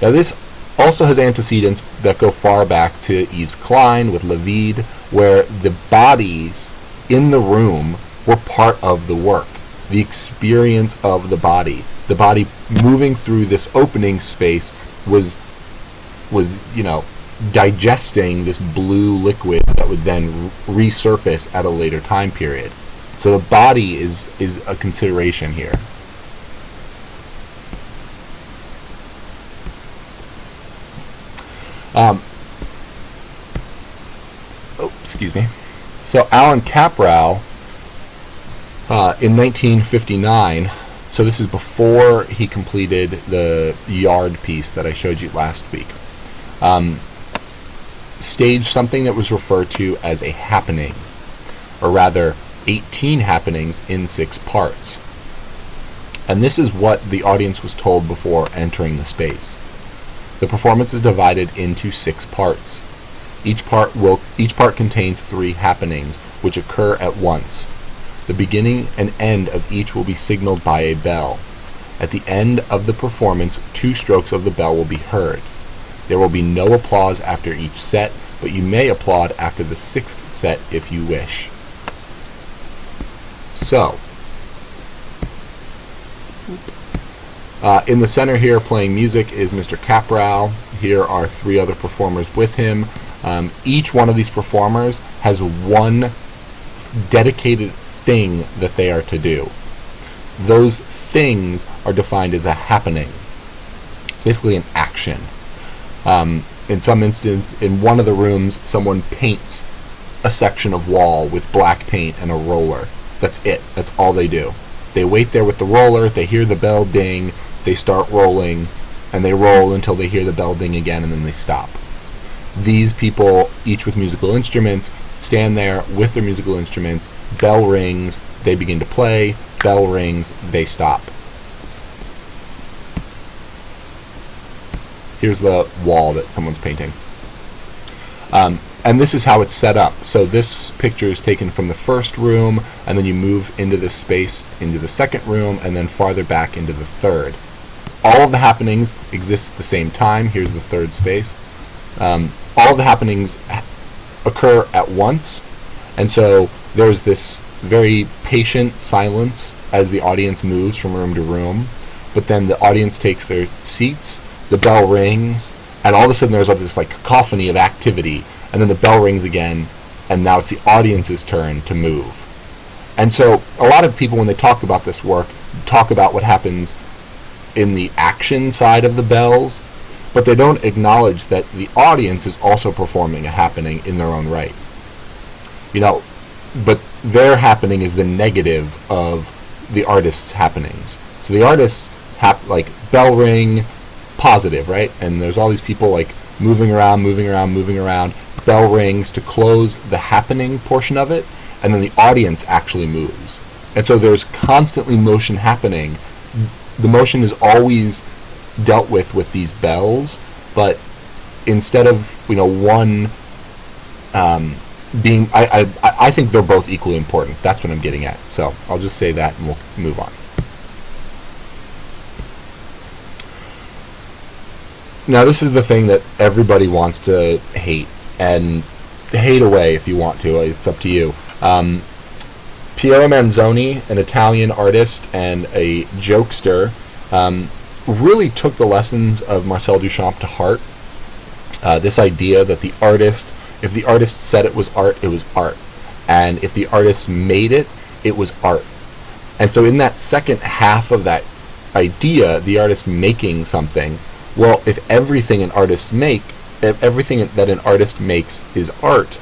Now this also has antecedents that go far back to Yves Klein with Levide, where the bodies in the room were part of the work, the experience of the body. The body moving through this opening space was digesting this blue liquid that would then resurface at a later time period. So the body is a consideration here. Excuse me. So Alan Kaprow, in 1959, so this is before he completed the yard piece that I showed you last week, staged something that was referred to as a happening, or rather 18 happenings in 6 parts. And this is what the audience was told before entering the space. The performance is divided into 6 parts. Each part contains 3 happenings, which occur at once. The beginning and end of each will be signaled by a bell. At the end of the performance, 2 strokes of the bell will be heard. There will be no applause after each set, but you may applaud after the 6th set if you wish. So, in the center here playing music is Mr. Caprow. Here are 3 other performers with him. Each one of these performers has one dedicated thing that they are to do. Those things are defined as a happening. It's basically an action. In some instance, in one of the rooms, someone paints a section of wall with black paint and a roller. That's it. That's all they do. They wait there with the roller, they hear the bell ding, they start rolling, and they roll until they hear the bell ding again, and then they stop. These people, each with musical instruments, stand there with their musical instruments, bell rings, they begin to play, bell rings, they stop. Here's the wall that someone's painting. And this is how it's set up. So this picture is taken from the first room, and then you move into this space into the second room, and then farther back into the third. All of the happenings exist at the same time. Here's the third space. All of the happenings occur at once, and so there's this very patient silence as the audience moves from room to room, but then the audience takes their seats, the bell rings, and all of a sudden there's this like cacophony of activity, and then the bell rings again, and now it's the audience's turn to move. And so a lot of people, when they talk about this work, talk about what happens in the action side of the bells, but they don't acknowledge that the audience is also performing a happening in their own right. You know, but their happening is the negative of the artist's happenings. So the artists like bell ring, positive, right? And there's all these people like moving around, bell rings to close the happening portion of it, and then the audience actually moves. And so there's constantly motion happening. The motion is always dealt with these bells, but instead of one being, I think they're both equally important. That's what I'm getting at. So I'll just say that and we'll move on. Now this is the thing that everybody wants to hate, and hate away if you want to. It's up to you. Piero Manzoni, an Italian artist and a jokester, really took the lessons of Marcel Duchamp to heart. This idea that the artist, if the artist said it was art, and if the artist made it, it was art. And so in that second half of that idea, the artist making something, well, if everything that an artist makes is art,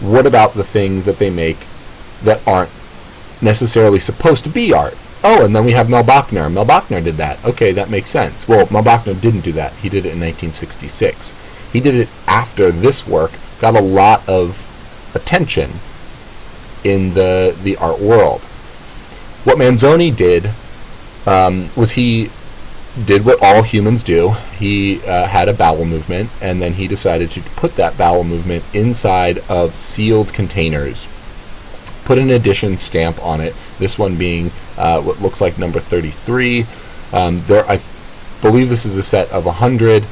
what about the things that they make that aren't necessarily supposed to be art? Oh, and then we have Mel Bachner. Mel Bachner did that. Okay, that makes sense. Well, Mel Bachner didn't do that. He did it in 1966. He did it after this work got a lot of attention in the art world. What Manzoni did was he did what all humans do. He had a bowel movement, and then he decided to put that bowel movement inside of sealed containers, put an edition stamp on it, this one being what looks like number 33. I believe this is a set of 100,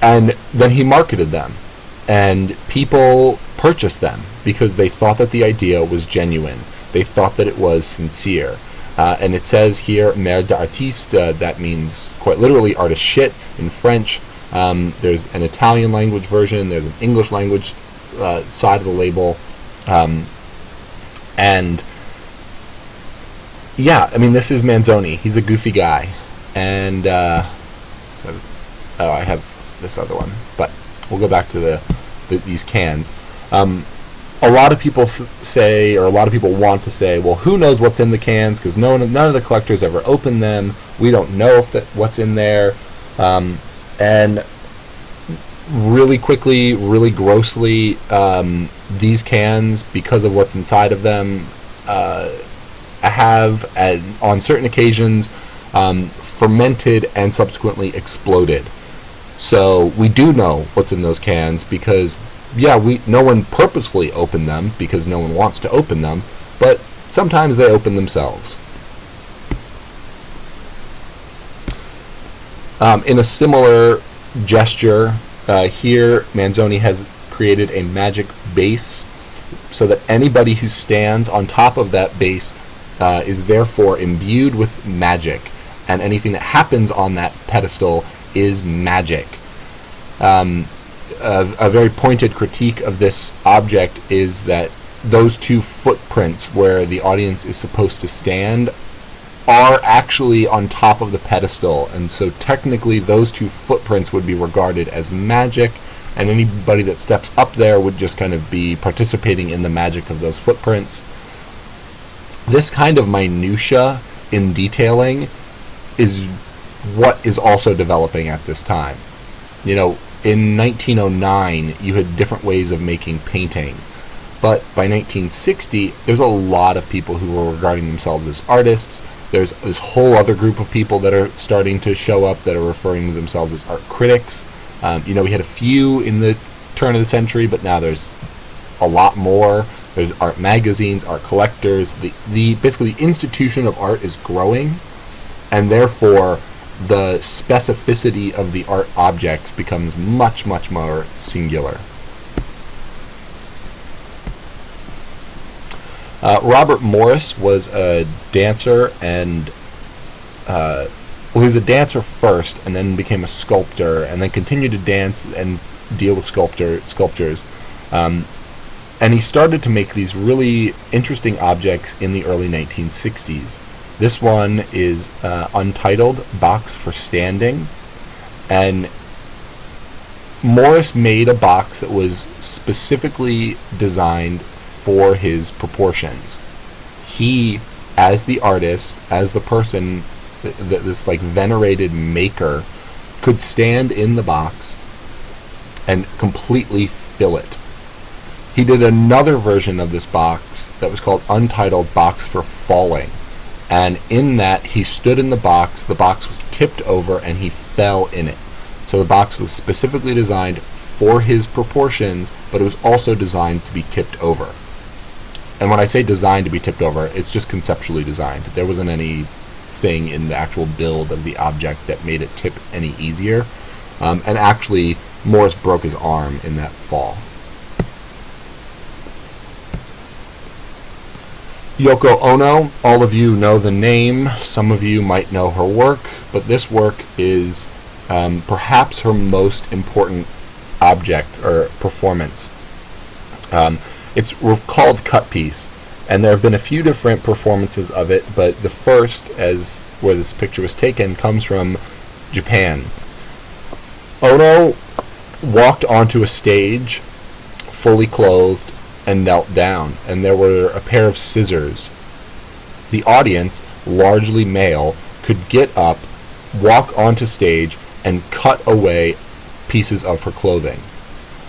and then he marketed them, and people purchased them because they thought that the idea was genuine. They thought that it was sincere. And it says here, merde d'artiste, that means quite literally artist shit in French. There's an Italian language version, there's an English language side of the label. And yeah, I mean, this is Manzoni. He's a goofy guy. And, I have this other one, but we'll go back to these cans. A lot of people say, or a lot of people want to say, well, who knows what's in the cans, because none of the collectors ever open them. We don't know what's in there. And really quickly, really grossly, these cans, because of what's inside of them, have, on certain occasions, fermented and subsequently exploded. So we do know what's in those cans because, no one purposefully opened them because no one wants to open them, but sometimes they open themselves. In a similar gesture, here Manzoni has created a magic base so that anybody who stands on top of that base is therefore imbued with magic, and anything that happens on that pedestal is magic. A very pointed critique of this object is that those two footprints where the audience is supposed to stand are actually on top of the pedestal, and so technically those two footprints would be regarded as magic, and anybody that steps up there would just kind of be participating in the magic of those footprints. This kind of minutia in detailing is what is also developing at this time. In 1909, you had different ways of making painting, but by 1960, there's a lot of people who were regarding themselves as artists. There's this whole other group of people that are starting to show up that are referring to themselves as art critics. We had a few in the turn of the century, but now there's a lot more. There's art magazines, art collectors. Basically the institution of art is growing, and therefore the specificity of the art objects becomes much, much more singular. Robert Morris was a dancer and he was a dancer first, and then became a sculptor, and then continued to dance and deal with sculptures. And he started to make these really interesting objects in the early 1960s. This one is Untitled Box for Standing, and Morris made a box that was specifically designed for his proportions. He, as the artist, as the person, this like venerated maker, could stand in the box and completely fill it. He did another version of this box that was called Untitled Box for Falling, and in that he stood in the box was tipped over, and he fell in it. So the box was specifically designed for his proportions, but it was also designed to be tipped over. And when I say designed to be tipped over, it's just conceptually designed. There wasn't anything in the actual build of the object that made it tip any easier. And actually, Morris broke his arm in that fall. Yoko Ono, all of you know the name. Some of you might know her work, but this work is perhaps her most important object or performance. It's called Cut Piece, and there have been a few different performances of it, but the first, as where this picture was taken, comes from Japan. Ono walked onto a stage, fully clothed, and knelt down, and there were a pair of scissors. The audience, largely male, could get up, walk onto stage, and cut away pieces of her clothing.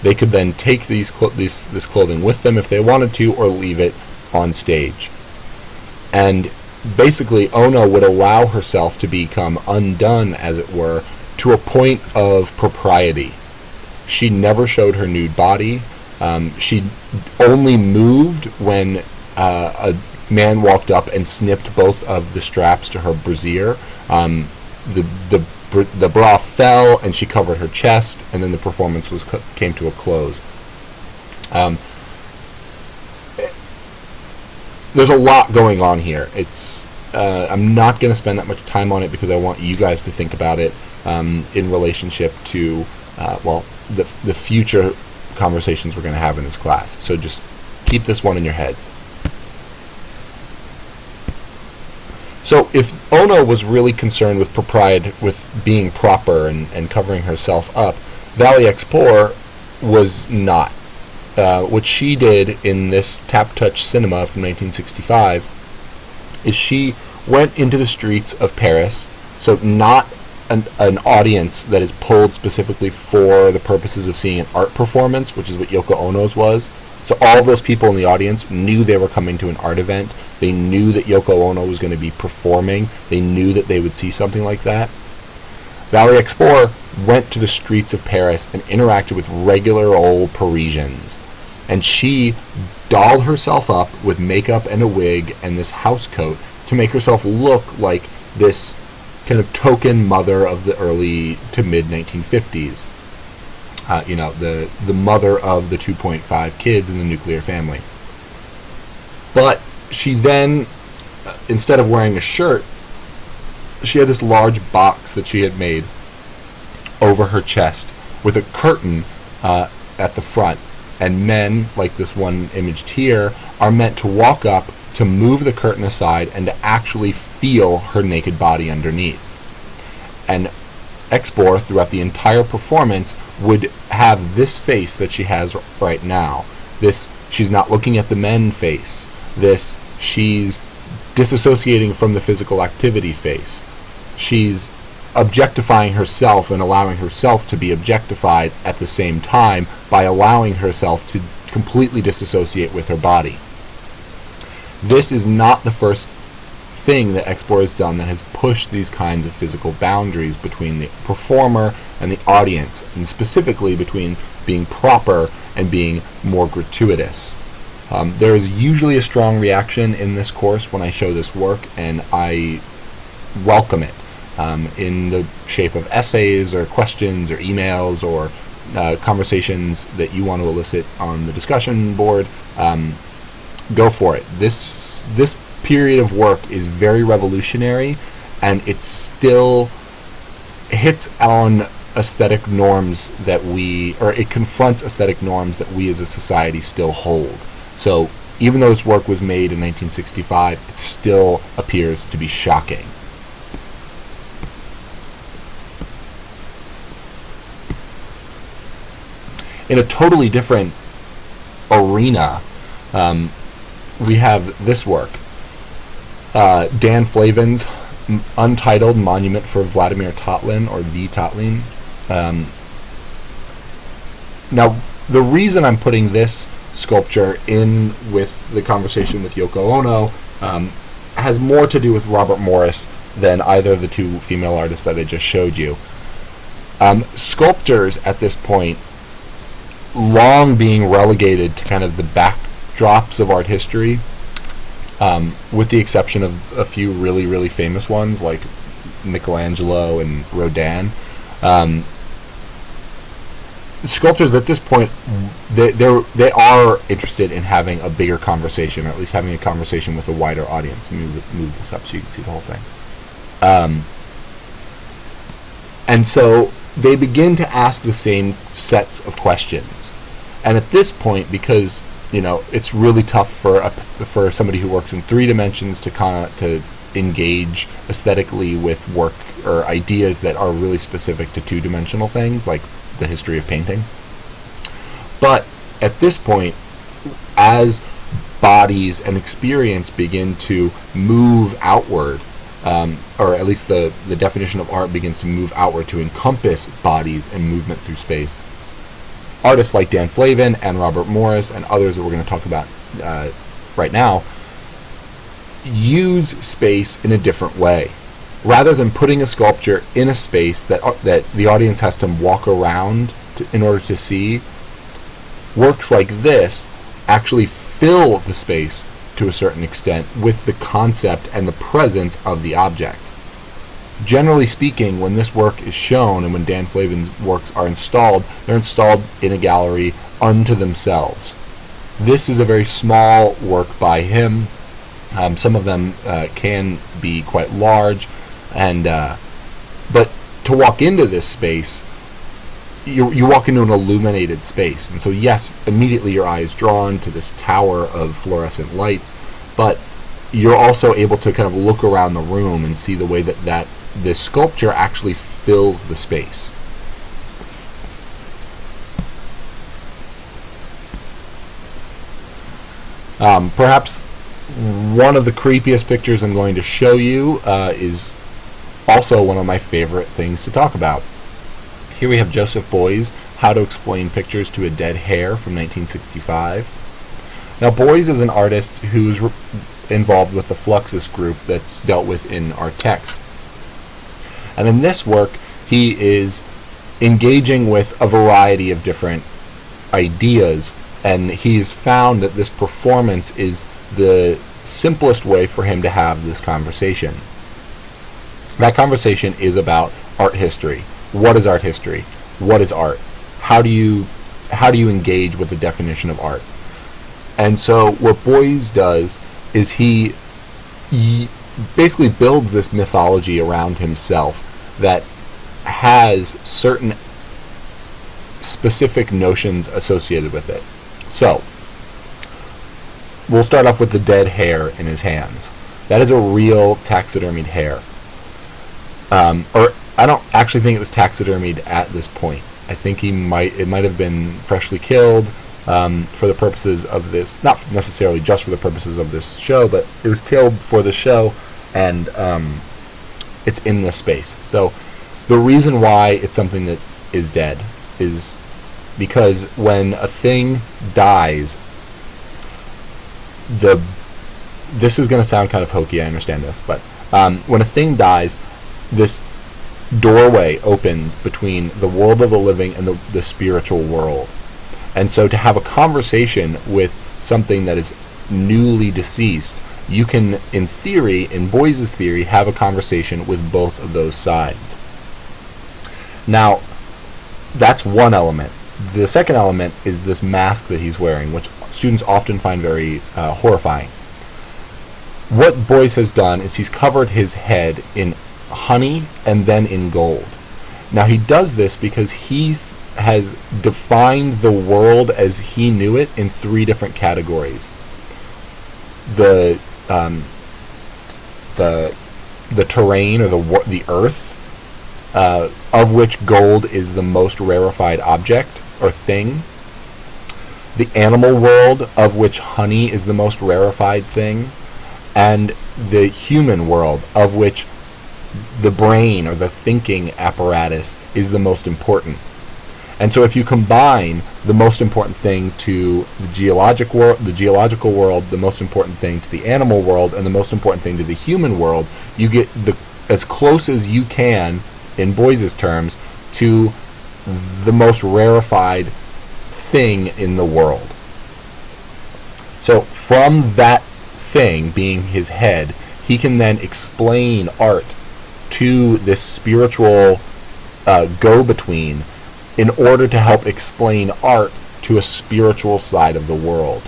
They could then take this clothing with them if they wanted to, or leave it on stage. And basically, Ono would allow herself to become undone, as it were, to a point of propriety. She never showed her nude body. She only moved when a man walked up and snipped both of the straps to her brassiere. The bra fell, and she covered her chest, and then the performance came to a close. There's a lot going on here. I'm not going to spend that much time on it because I want you guys to think about it in relationship to the future conversations we're going to have in this class. So just keep this one in your heads. So if Ono was really concerned with propriety, with being proper and covering herself up, Vallée-Expo was not. What she did in this Tap Touch Cinema from 1965 is she went into the streets of Paris, so not an audience that is pulled specifically for the purposes of seeing an art performance, which is what Yoko Ono's was. So all of those people in the audience knew they were coming to an art event. They knew that Yoko Ono was going to be performing. They knew that they would see something like that. Valerie Expo went to the streets of Paris and interacted with regular old Parisians. And she dolled herself up with makeup and a wig and this house coat to make herself look like this kind of token mother of the early to mid 1950s. The mother of the 2.5 kids in the nuclear family. But she then, instead of wearing a shirt, she had this large box that she had made over her chest with a curtain at the front. And men, like this one imaged here, are meant to walk up, to move the curtain aside, and to actually feel her naked body underneath. And Expo, throughout the entire performance, would have this face that she has right now. This, she's not looking at the men face. This, she's disassociating from the physical activity face. She's objectifying herself and allowing herself to be objectified at the same time by allowing herself to completely disassociate with her body. This is not the first thing that Expo has done that has pushed these kinds of physical boundaries between the performer and the audience, and specifically between being proper and being more gratuitous. There is usually a strong reaction in this course when I show this work, and I welcome it in the shape of essays or questions or emails or conversations that you want to elicit on the discussion board. Go for it. This period of work is very revolutionary, and it still hits on aesthetic norms it confronts aesthetic norms that we as a society still hold. So even though this work was made in 1965, it still appears to be shocking. In a totally different arena, we have this work. Dan Flavin's Untitled Monument for Vladimir Tatlin, or V. Tatlin. Now, the reason I'm putting this sculpture in with the conversation with Yoko Ono has more to do with Robert Morris than either of the two female artists that I just showed you. Sculptors at this point, long being relegated to kind of the backdrops of art history, with the exception of a few really, really famous ones like Michelangelo and Rodin. Sculptors at this point, they are interested in having a bigger conversation, or at least having a conversation with a wider audience. Let me move this up so you can see the whole thing. And so they begin to ask the same sets of questions. And at this point, because it's really tough for somebody who works in 3 dimensions to engage aesthetically with work or ideas that are really specific to 2-dimensional things, like the history of painting. But at this point, as bodies and experience begin to move outward, or at least the definition of art begins to move outward to encompass bodies and movement through space, artists like Dan Flavin and Robert Morris and others that we're going to talk about right now use space in a different way. Rather than putting a sculpture in a space that the audience has to walk around in order to see, works like this actually fill the space to a certain extent with the concept and the presence of the object. Generally speaking, when this work is shown and when Dan Flavin's works are installed, they're installed in a gallery unto themselves. This is a very small work by him. Some of them can be quite large, but to walk into this space, you walk into an illuminated space, and so yes, immediately your eye is drawn to this tower of fluorescent lights, but you're also able to kind of look around the room and see the way that this sculpture actually fills the space. Perhaps one of the creepiest pictures I'm going to show you is also one of my favorite things to talk about. Here we have Joseph Beuys' How to Explain Pictures to a Dead Hare from 1965. Now, Boyes is an artist who's involved with the Fluxus group that's dealt with in our text. And in this work, he is engaging with a variety of different ideas, and he's found that this performance is the simplest way for him to have this conversation. That conversation is about art history. What is art history? What is art? How do you engage with the definition of art? And so what Boyes does is he basically builds this mythology around himself that has certain specific notions associated with it. So, we'll start off with the dead hare in his hands. That is a real taxidermied hare. Or I don't actually think it was taxidermied at this point. I think it might have been freshly killed for the purposes of this, not necessarily just for the purposes of this show, but it was killed for the show, and it's in this space. So the reason why it's something that is dead is because when a thing dies, this is going to sound kind of hokey, I understand this, but when a thing dies, this doorway opens between the world of the living and the spiritual world. And so to have a conversation with something that is newly deceased, you can, in theory, in Boyes' theory, have a conversation with both of those sides. Now, that's one element. The second element is this mask that he's wearing, which students often find very horrifying. What Boyes has done is he's covered his head in honey and then in gold. Now, he does this because he has defined the world as he knew it in three different categories. The terrain, or the earth, of which gold is the most rarefied object or thing. The animal world, of which honey is the most rarefied thing. And the human world, of which the brain, or the thinking apparatus, is the most important. And so if you combine the most important thing to the geological world, the most important thing to the animal world, and the most important thing to the human world, you get as close as you can, in Boyes' terms, to the most rarefied thing in the world. So from that thing being his head, he can then explain art to this spiritual go-between in order to help explain art to a spiritual side of the world.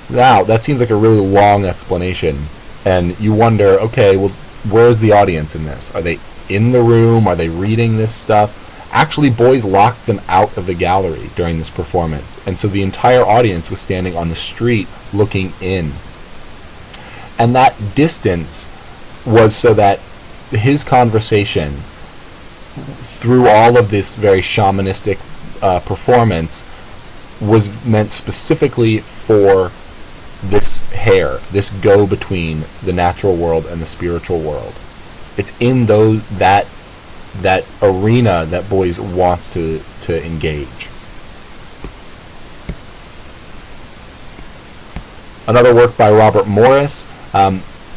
Now, that seems like a really long explanation, and you wonder, okay, well, where's the audience in this? Are they in the room? Are they reading this stuff? Actually, Boyes locked them out of the gallery during this performance, and so the entire audience was standing on the street looking in. And that distance was so that his conversation, through all of this very shamanistic performance, was meant specifically for this hare, this go-between the natural world and the spiritual world. It's in that arena that Boyes wants to engage. Another work by Robert Morris.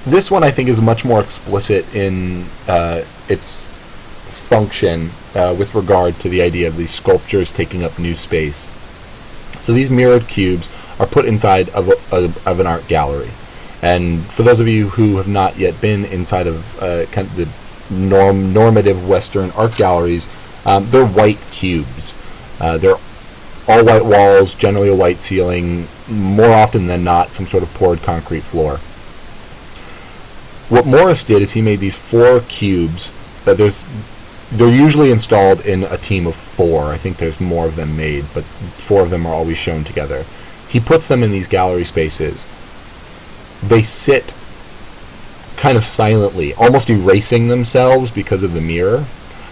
This one I think is much more explicit in its function with regard to the idea of these sculptures taking up new space. So these mirrored cubes are put inside of an art gallery. And for those of you who have not yet been inside of kind of the normative Western art galleries, they're white cubes. They're all white walls, generally a white ceiling, more often than not some sort of poured concrete floor. What Morris did is he made these 4 cubes. They're usually installed in a team of 4. I think there's more of them made, but 4 of them are always shown together. He puts them in these gallery spaces. They sit kind of silently, almost erasing themselves because of the mirror.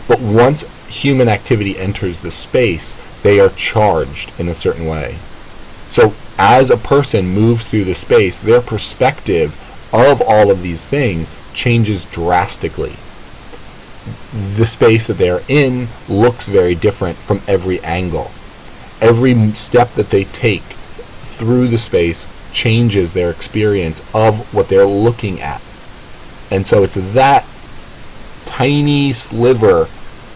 But once human activity enters the space, they are charged in a certain way. So as a person moves through the space, their perspective of all of these things changes drastically. The space that they're in looks very different from every angle. Every step that they take through the space changes their experience of what they're looking at. And so it's that tiny sliver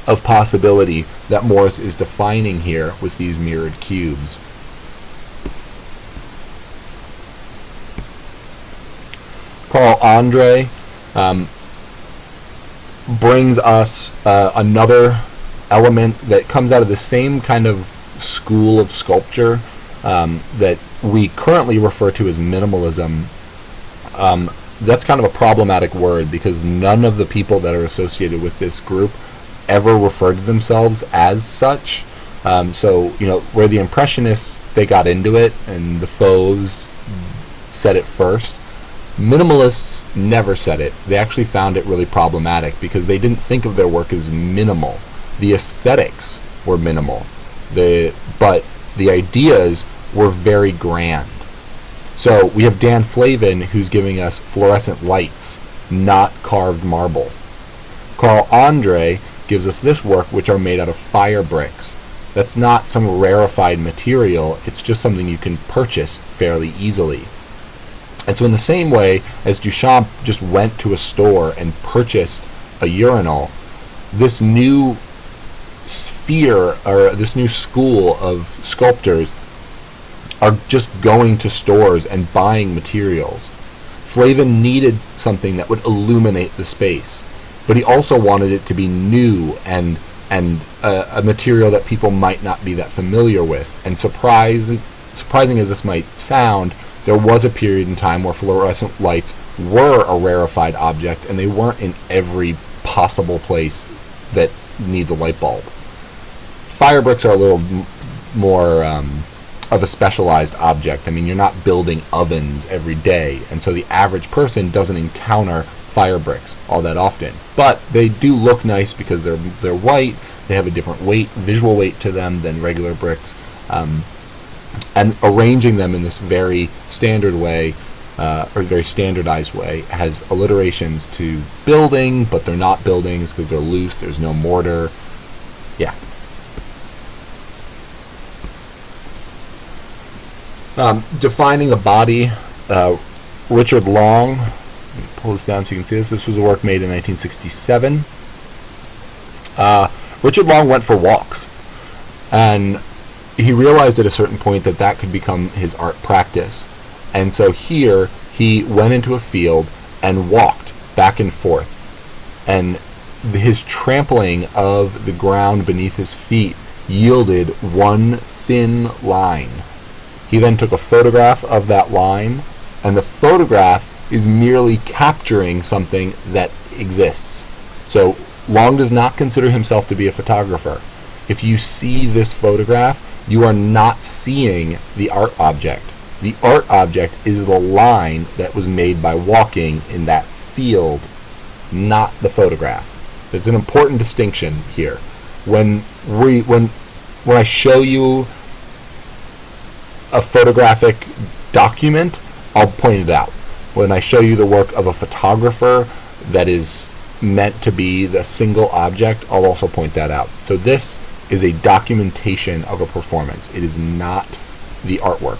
of possibility that Morse is defining here with these mirrored cubes. Carl Andre brings us another element that comes out of the same kind of school of sculpture that we currently refer to as minimalism. That's kind of a problematic word because none of the people that are associated with this group ever referred to themselves as such. So, where the Impressionists, they got into it, and the Fauves said it first, minimalists never said it. They actually found it really problematic because they didn't think of their work as minimal. The aesthetics were minimal, but the ideas were very grand. So we have Dan Flavin, who's giving us fluorescent lights, not carved marble. Carl Andre gives us this work, which are made out of fire bricks. That's not some rarefied material, it's just something you can purchase fairly easily. And so in the same way as Duchamp just went to a store and purchased a urinal, this new sphere, or this new school of sculptors, are just going to stores and buying materials. Flavin needed something that would illuminate the space, but he also wanted it to be new and a material that people might not be that familiar with. And surprising as this might sound, there was a period in time where fluorescent lights were a rarefied object, and they weren't in every possible place that needs a light bulb. Fire bricks are a little more of a specialized object. I mean, you're not building ovens every day, and so the average person doesn't encounter fire bricks all that often. But they do look nice because they're white, they have a different visual weight to them than regular bricks. And arranging them in this very standard way, or very standardized way, has alliterations to building, but they're not buildings because they're loose, there's no mortar. Yeah. Defining the body, Richard Long, let me pull this down so you can see this. This was a work made in 1967. Richard Long went for walks, and he realized at a certain point that could become his art practice. And so here he went into a field and walked back and forth. And his trampling of the ground beneath his feet yielded one thin line. He then took a photograph of that line, and the photograph is merely capturing something that exists. So Long does not consider himself to be a photographer. If you see this photograph, you are not seeing the art object. The art object is the line that was made by walking in that field, not the photograph. It's an important distinction here. When I show you a photographic document, I'll point it out. When I show you the work of a photographer that is meant to be the single object, I'll also point that out. So this is a documentation of a performance. It is not the artwork.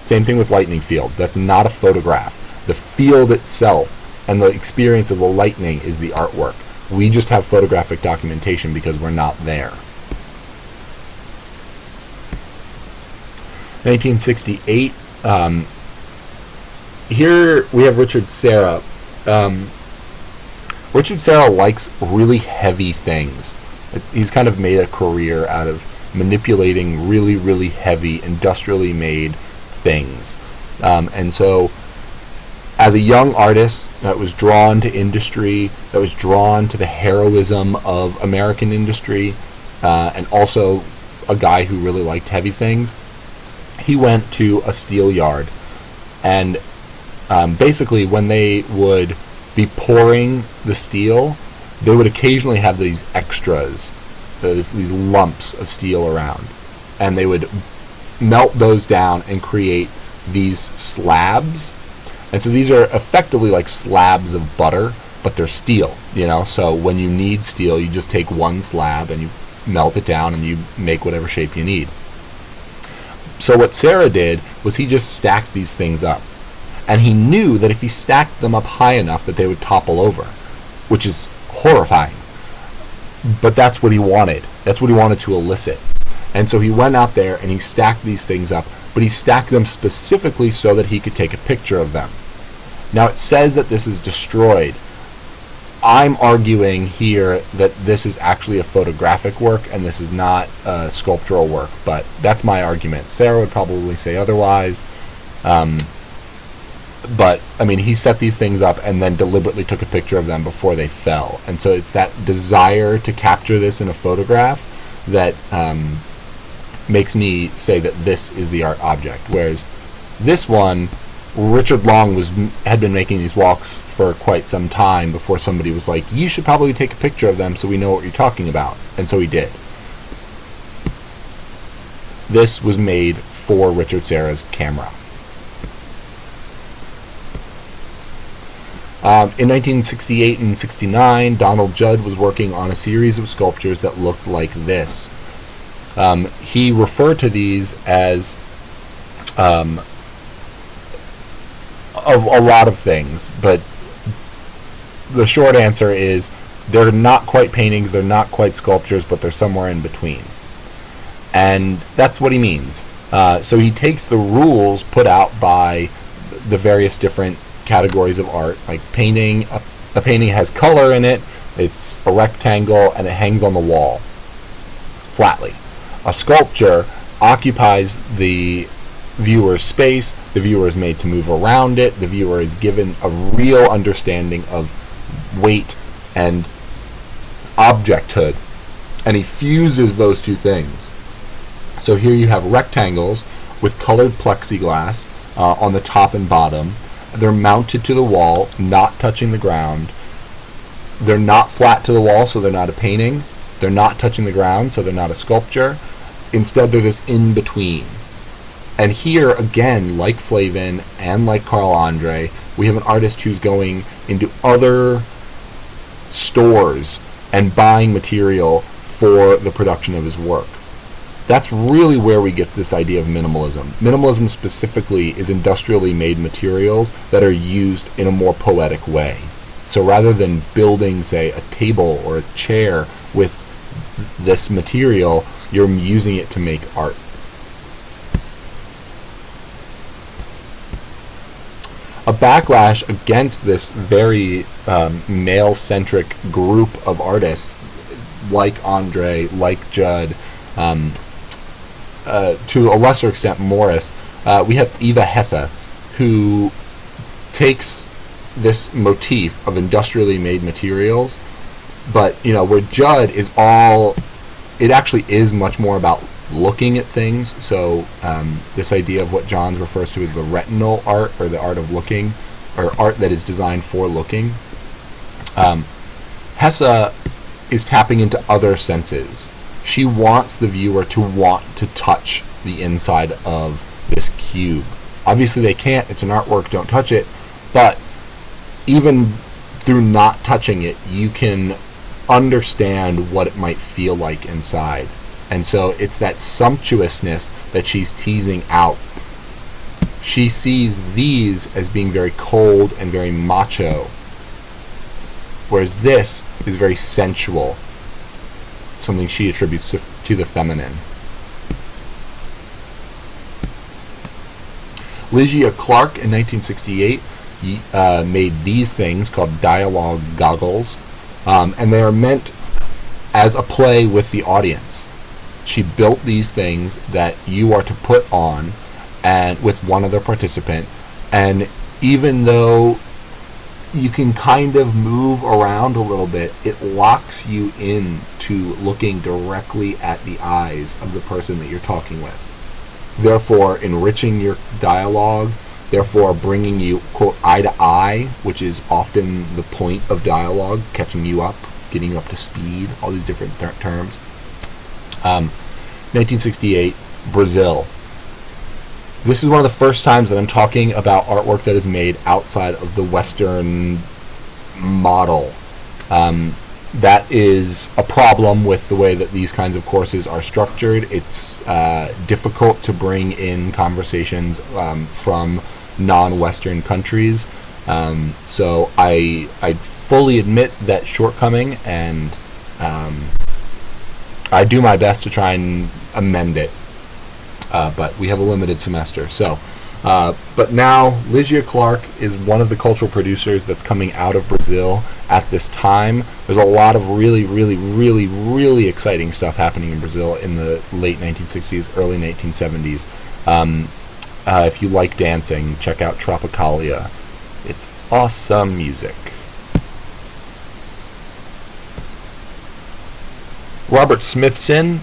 Same thing with lightning field. That's not a photograph. The field itself and the experience of the lightning is the artwork. We just have photographic documentation because we're not there. 1968. Here we have Richard Serra. Richard Serra likes really heavy things. He's kind of made a career out of manipulating really, really heavy, industrially made things. And so, as a young artist that was drawn to industry, that was drawn to the heroism of American industry, and also a guy who really liked heavy things, he went to a steel yard. And basically, when they would be pouring the steel, they would occasionally have these extras, these lumps of steel around, and they would melt those down and create these slabs. And so these are effectively like slabs of butter, but they're steel, so when you need steel, you just take one slab and you melt it down and you make whatever shape you need. So what Sarah did was he just stacked these things up. And he knew that if he stacked them up high enough that they would topple over, which is horrifying. But that's what he wanted. That's what he wanted to elicit. And so he went out there and he stacked these things up, but he stacked them specifically so that he could take a picture of them. Now it says that this is destroyed. I'm arguing here that this is actually a photographic work and this is not a sculptural work, but that's my argument. Sarah would probably say otherwise. But, I mean, he set these things up and then deliberately took a picture of them before they fell. And so it's that desire to capture this in a photograph that makes me say that this is the art object. Whereas this one, Richard Long had been making these walks for quite some time before somebody was like, you should probably take a picture of them so we know what you're talking about. And so he did. This was made for Richard Serra's camera. In 1968 and 69, Donald Judd was working on a series of sculptures that looked like this. He referred to these as of a lot of things, but the short answer is they're not quite paintings, they're not quite sculptures, but they're somewhere in between. And that's what he means. So he takes the rules put out by the various different categories of art, like painting. A painting has color in it, it's a rectangle, and it hangs on the wall flatly. A sculpture occupies the viewer's space, the viewer is made to move around it, the viewer is given a real understanding of weight and objecthood, and he fuses those two things. So here you have rectangles with colored plexiglass on the top and bottom. They're mounted to the wall, not touching the ground. They're not flat to the wall, so they're not a painting. They're not touching the ground, so they're not a sculpture. Instead, they're this in-between. And here, again, like Flavin and like Carl Andre, we have an artist who's going into other stores and buying material for the production of his work. That's really where we get this idea of minimalism. Minimalism specifically is industrially made materials that are used in a more poetic way. So rather than building, say, a table or a chair with this material, you're using it to make art. A backlash against this very male-centric group of artists, like Andre, like Judd, to a lesser extent Morris, we have Eva Hesse, who takes this motif of industrially made materials, but where Judd is it actually is much more about looking at things. So this idea of what Johns refers to as the retinal art, or the art of looking, or art that is designed for looking. Hesse is tapping into other senses. She wants the viewer to want to touch the inside of this cube. Obviously they can't, it's an artwork, don't touch it, but even through not touching it, you can understand what it might feel like inside. And so it's that sumptuousness that she's teasing out. She sees these as being very cold and very macho, whereas this is very sensual, something she attributes to the feminine. Lygia Clark in 1968 made these things called dialogue goggles, and they are meant as a play with the audience. She built these things that you are to put on and with one other participant, and even though you can kind of move around a little bit, it locks you in to looking directly at the eyes of the person that you're talking with, therefore enriching your dialogue, therefore bringing you, quote, eye to eye, which is often the point of dialogue, catching you up, getting you up to speed, all these different terms. 1968, Brazil. This is one of the first times that I'm talking about artwork that is made outside of the Western model. That is a problem with the way that these kinds of courses are structured. It's difficult to bring in conversations from non-Western countries. So I fully admit that shortcoming, and I do my best to try and amend it. But we have a limited semester. So, but now Lygia Clark is one of the cultural producers that's coming out of Brazil at this time. There's a lot of really, really, really, really exciting stuff happening in Brazil in the late 1960s, early 1970s. If you like dancing, check out Tropicalia. It's awesome music. Robert Smithson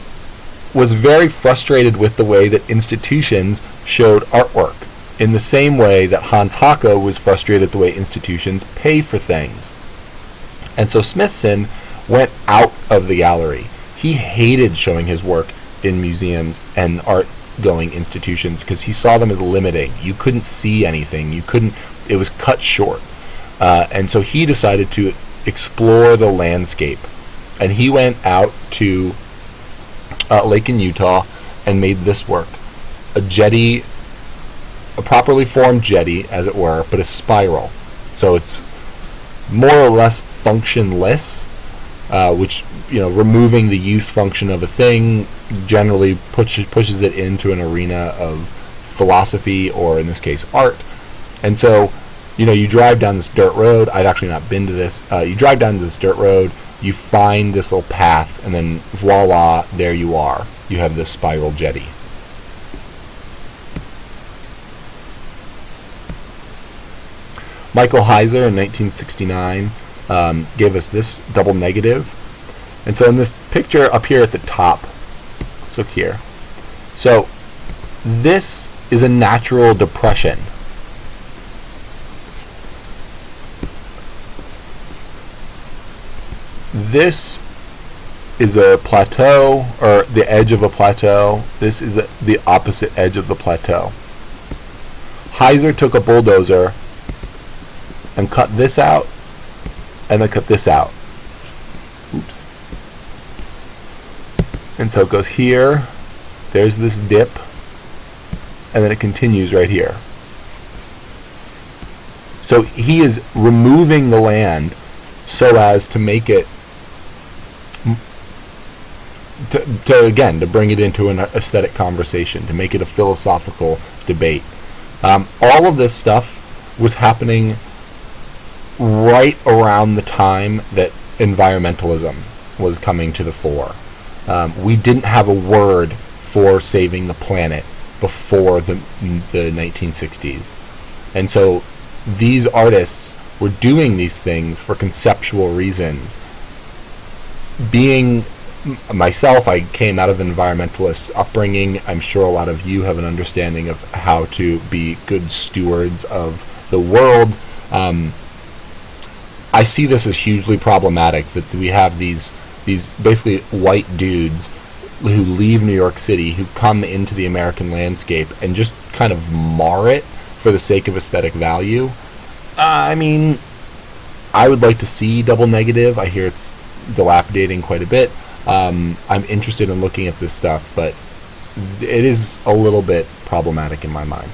was very frustrated with the way that institutions showed artwork, in the same way that Hans Haacke was frustrated the way institutions pay for things. And so Smithson went out of the gallery. He hated showing his work in museums and art-going institutions because he saw them as limiting. You couldn't see anything. It was cut short. And so he decided to explore the landscape. And he went out to lake in Utah and made this work. A jetty, a properly formed jetty, as it were, but a spiral. So it's more or less functionless, which, removing the use function of a thing generally pushes it into an arena of philosophy, or in this case, art. And so, you drive down this dirt road. I'd actually not been to this. You drive down this dirt road, you find this little path, and then voila, there you are. You have this spiral jetty. Michael Heiser in 1969 gave us this double negative. And so in this picture up here at the top, let's look here. So this is a natural depression. This is a plateau, or the edge of a plateau. This is the opposite edge of the plateau. Heiser took a bulldozer and cut this out, and then cut this out. Oops. And so it goes here, there's this dip, and then it continues right here. So he is removing the land so as to make it to bring it into an aesthetic conversation, to make it a philosophical debate. All of this stuff was happening right around the time that environmentalism was coming to the fore. We didn't have a word for saving the planet before the 1960s. And so these artists were doing these things for conceptual reasons. Being myself, I came out of an environmentalist upbringing. I'm sure a lot of you have an understanding of how to be good stewards of the world. I see this as hugely problematic, that we have these basically white dudes who leave New York City, who come into the American landscape and just kind of mar it for the sake of aesthetic value. I mean, I would like to see double negative. I hear it's dilapidating quite a bit. I'm interested in looking at this stuff, but it is a little bit problematic in my mind.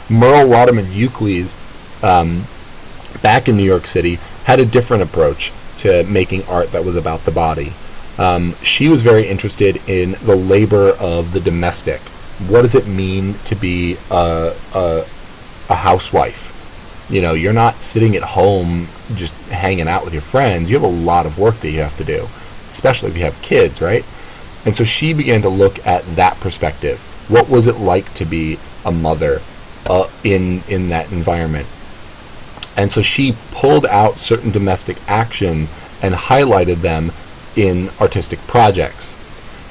Merle Waterman Euclides, back in New York City, had a different approach to making art that was about the body. She was very interested in the labor of the domestic. What does it mean to be a housewife? You're not sitting at home just hanging out with your friends. You have a lot of work that you have to do, especially if you have kids, right? And so she began to look at that perspective. What was it like to be a mother in that environment? And so she pulled out certain domestic actions and highlighted them in artistic projects.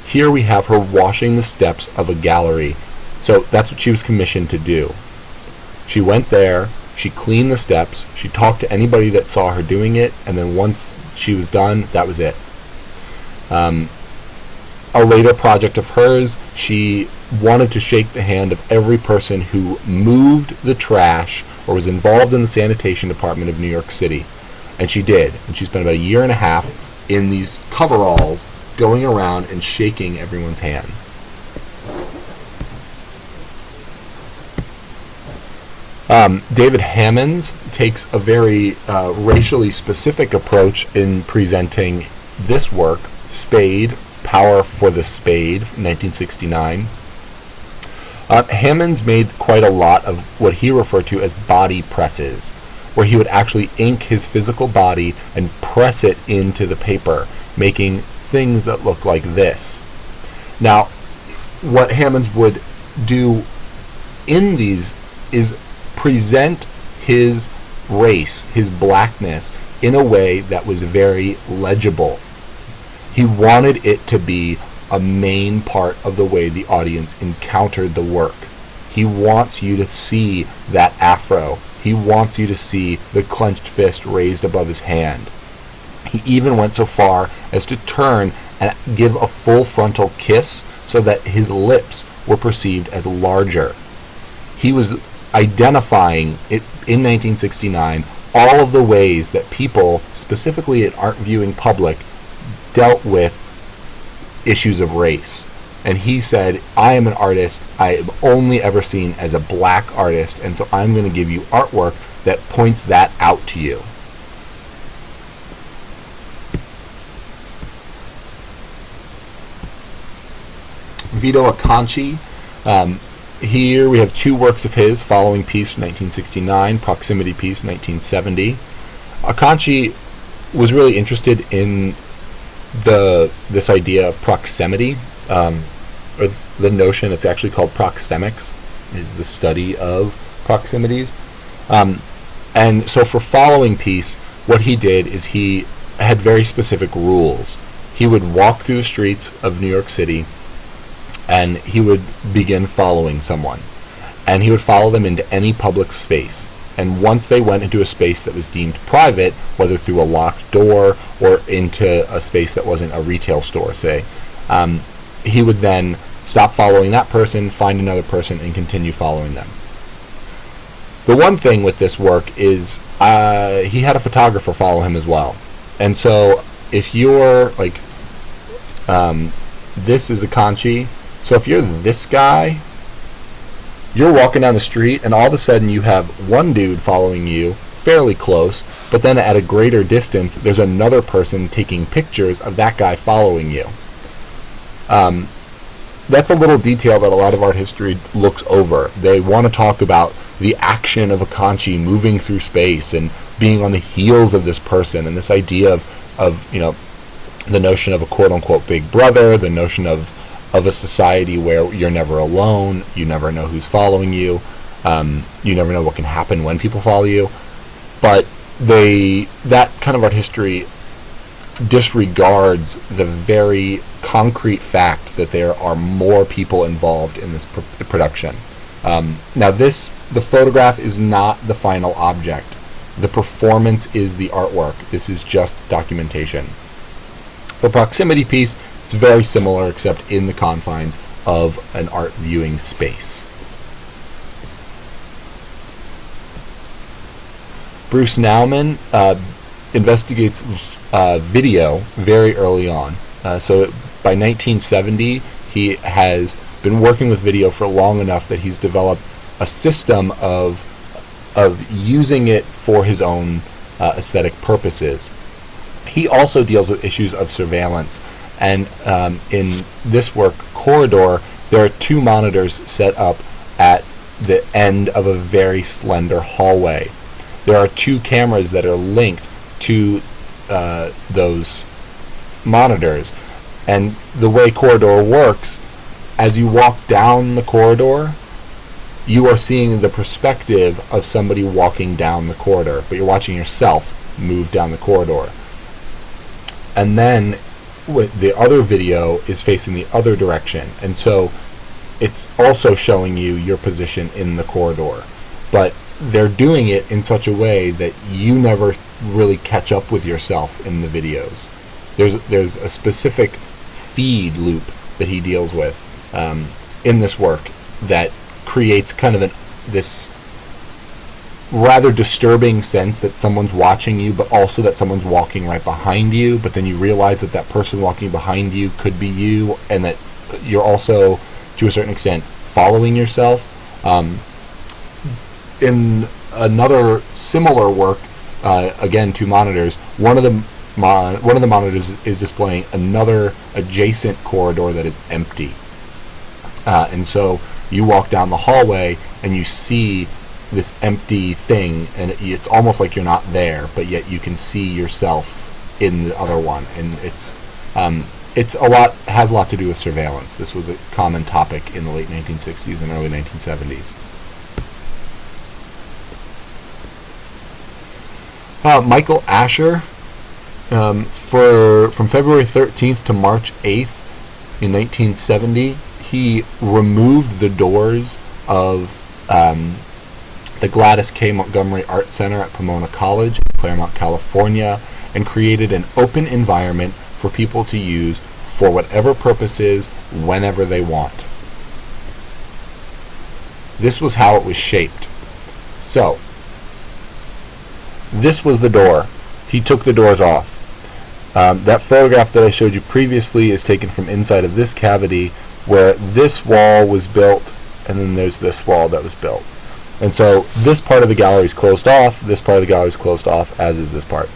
Here we have her washing the steps of a gallery. So that's what she was commissioned to do. She went there, she cleaned the steps, she talked to anybody that saw her doing it, and then once she was done, that was it. A later project of hers, she wanted to shake the hand of every person who moved the trash or was involved in the sanitation department of New York City. And she did. And she spent about a year and a half in these coveralls going around and shaking everyone's hand. David Hammons takes a very racially specific approach in presenting this work, Spade, Power for the Spade, 1969. Hammons made quite a lot of what he referred to as body presses, where he would actually ink his physical body and press it into the paper, making things that look like this. Now, what Hammons would do in these is present his race, his blackness, in a way that was very legible. He wanted it to be a main part of the way the audience encountered the work. He wants you to see that afro. He wants you to see the clenched fist raised above his hand. He even went so far as to turn and give a full frontal kiss so that his lips were perceived as larger. He was identifying it in 1969 all of the ways that people, specifically an art viewing public, dealt with issues of race. And he said, I am an artist, I am only ever seen as a black artist, and so I'm going to give you artwork that points that out to you. Vito Acconci, here we have two works of his, Following Piece from 1969, Proximity Piece 1970. Acconci was really interested in this idea of proximity, or the notion, it's actually called proxemics, is the study of proximities. And so for Following Piece, what he did is he had very specific rules. He would walk through the streets of New York City and he would begin following someone. And he would follow them into any public space. And once they went into a space that was deemed private, whether through a locked door or into a space that wasn't a retail store, say, he would then stop following that person, find another person, and continue following them. The one thing with this work is he had a photographer follow him as well. And so if you're like, this is Acconci, so if you're this guy, you're walking down the street and all of a sudden you have one dude following you fairly close, but then at a greater distance there's another person taking pictures of that guy following you. That's a little detail that a lot of art history looks over. They want to talk about the action of Acconci moving through space and being on the heels of this person, and this idea of you know, the notion of a quote-unquote big brother, the notion of a society where you're never alone, you never know who's following you, you never know what can happen when people follow you. But that kind of art history disregards the very concrete fact that there are more people involved in this production. Now the photograph is not the final object. The performance is the artwork. This is just documentation. For Proximity Piece, it's very similar, except in the confines of an art viewing space. Bruce Nauman investigates video very early on. So by 1970, he has been working with video for long enough that he's developed a system of using it for his own aesthetic purposes. He also deals with issues of surveillance, and in this work, Corridor, there are two monitors set up at the end of a very slender hallway. There are two cameras that are linked to those monitors, and the way Corridor works, as you walk down the corridor, you are seeing the perspective of somebody walking down the corridor, but you're watching yourself move down the corridor. And then the other video is facing the other direction, and so it's also showing you your position in the corridor. But they're doing it in such a way that you never really catch up with yourself in the videos. There's a specific feed loop that he deals with in this work that creates kind of this rather disturbing sense that someone's watching you, but also that someone's walking right behind you, but then you realize that that person walking behind you could be you, and that you're also, to a certain extent, following yourself. In another similar work, again, 2 monitors, one of the monitors is displaying another adjacent corridor that is empty. And so you walk down the hallway and you see this empty thing, and it's almost like you're not there, but yet you can see yourself in the other one. And has a lot to do with surveillance. This was a common topic in the late 1960s and early 1970s. Michael Asher, from February 13th to March 8th in 1970, he removed the doors of the Gladys K. Montgomery Art Center at Pomona College in Claremont, California, and created an open environment for people to use for whatever purposes, whenever they want. This was how it was shaped. So, this was the door. He took the doors off. That photograph that I showed you previously is taken from inside of this cavity, where this wall was built, and then there's this wall that was built. And so this part of the gallery is closed off, this part of the gallery is closed off, as is this part.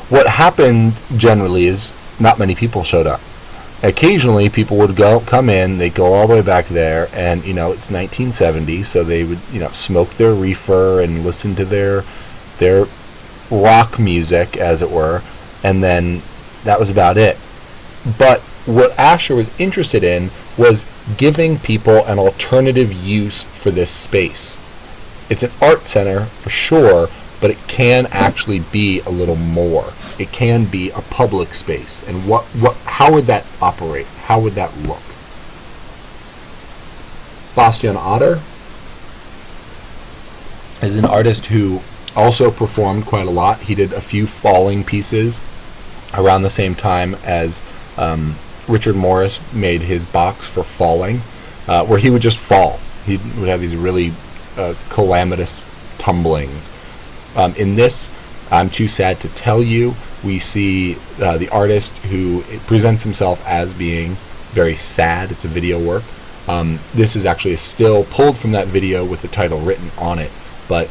What happened generally is not many people showed up. Occasionally people would come in, they'd go all the way back there, and it's 1970, so they would smoke their reefer and listen to their rock music, as it were, and then that was about it. But what Asher was interested in was giving people an alternative use for this space. It's an art center for sure, but it can actually be a little more. It can be a public space. And how would that operate? How would that look? Bastian Otter is an artist who also performed quite a lot. He did a few falling pieces around the same time as Richard Morris made his box for falling, where he would just fall. He would have these really calamitous tumblings. In this, I'm Too Sad to Tell You, we see the artist who presents himself as being very sad. It's a video work. This is actually a still pulled from that video with the title written on it, but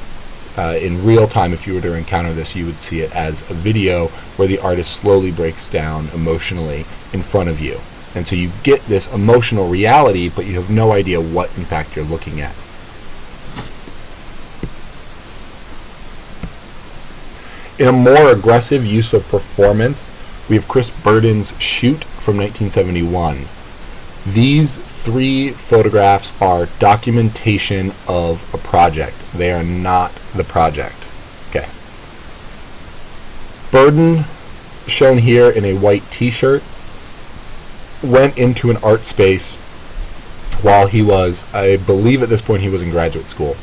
in real time, if you were to encounter this, you would see it as a video where the artist slowly breaks down emotionally in front of you. And so you get this emotional reality, but you have no idea what, in fact, you're looking at. In a more aggressive use of performance, we have Chris Burden's Shoot from 1971. These 3 photographs are documentation of a project. They are not the project. Okay. Burden, shown here in a white t-shirt, went into an art space while he was, I believe at this point he was in graduate school.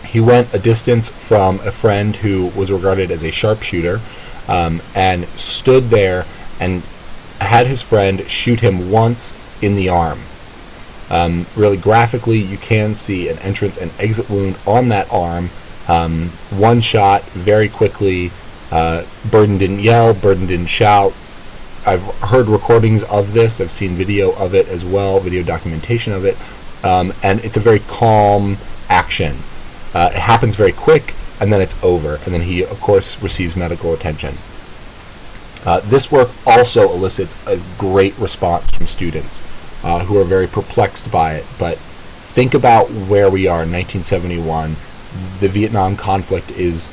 He went a distance from a friend who was regarded as a sharpshooter, and stood there and had his friend shoot him once in the arm. Really graphically, you can see an entrance and exit wound on that arm. One shot, very quickly. Burden didn't yell, Burden didn't shout. I've heard recordings of this, I've seen video of it as well, video documentation of it, and it's a very calm action. It happens very quick, and then it's over, and then he, of course, receives medical attention. This work also elicits a great response from students who are very perplexed by it, but think about where we are in 1971. The Vietnam conflict is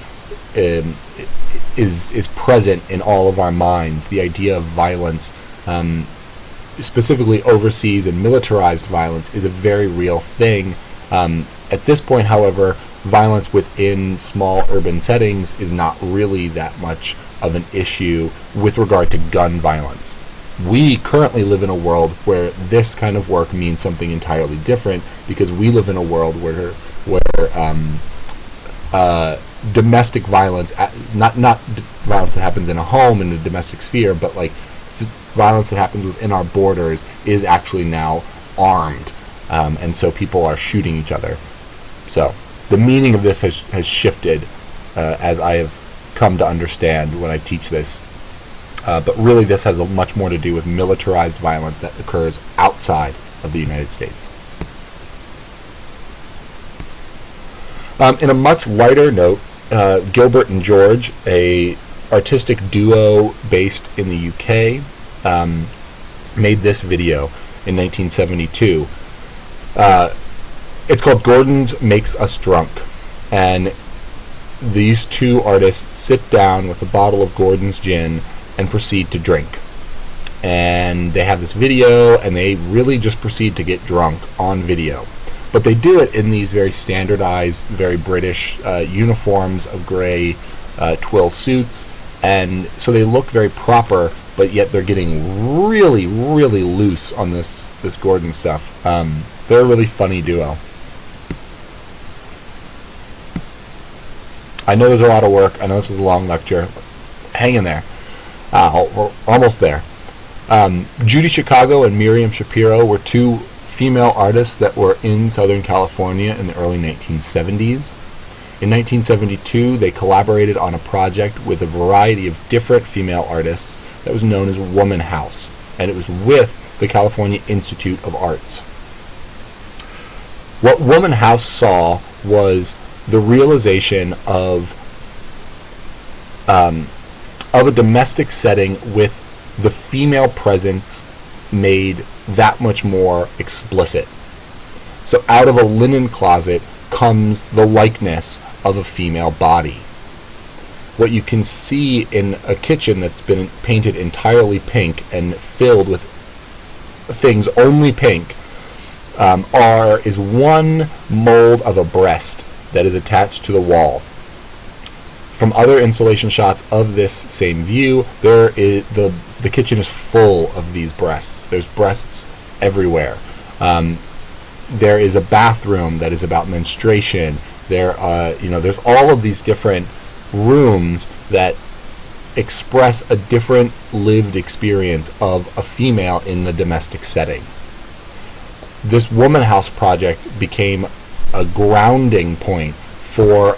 present in all of our minds. The idea of violence, specifically overseas and militarized violence, is a very real thing. At this point, however, violence within small urban settings is not really that much of an issue with regard to gun violence. We currently live in a world where this kind of work means something entirely different, because we live in a world where domestic violence, not violence that happens in a home in a domestic sphere, but like violence that happens within our borders is actually now armed, and so people are shooting each other. So the meaning of this has shifted as I have come to understand when I teach this. But really this has much more to do with militarized violence that occurs outside of the United States. In a much lighter note, Gilbert and George, a artistic duo based in the UK, made this video in 1972. It's called Gordon's Makes Us Drunk, and these two artists sit down with a bottle of Gordon's gin and proceed to drink. And they have this video, and they really just proceed to get drunk on video. But they do it in these very standardized, very British uniforms of gray twill suits, and so they look very proper, but yet they're getting really, really loose on this Gordon stuff. They're a really funny duo. I know there's a lot of work. I know this is a long lecture. Hang in there. We're almost there. Judy Chicago and Miriam Shapiro were two female artists that were in Southern California in the early 1970s. In 1972, they collaborated on a project with a variety of different female artists that was known as Woman House, and it was with the California Institute of Arts. What Woman House saw was the realization of a domestic setting with the female presence made that much more explicit. So out of a linen closet comes the likeness of a female body. What you can see in a kitchen that's been painted entirely pink and filled with things only pink is one mold of a breast that is attached to the wall. From other installation shots of this same view, there is the kitchen is full of these breasts. There's breasts everywhere. There is a bathroom that is about menstruation. There's all of these different rooms that express a different lived experience of a female in the domestic setting. This Woman House project became a grounding point for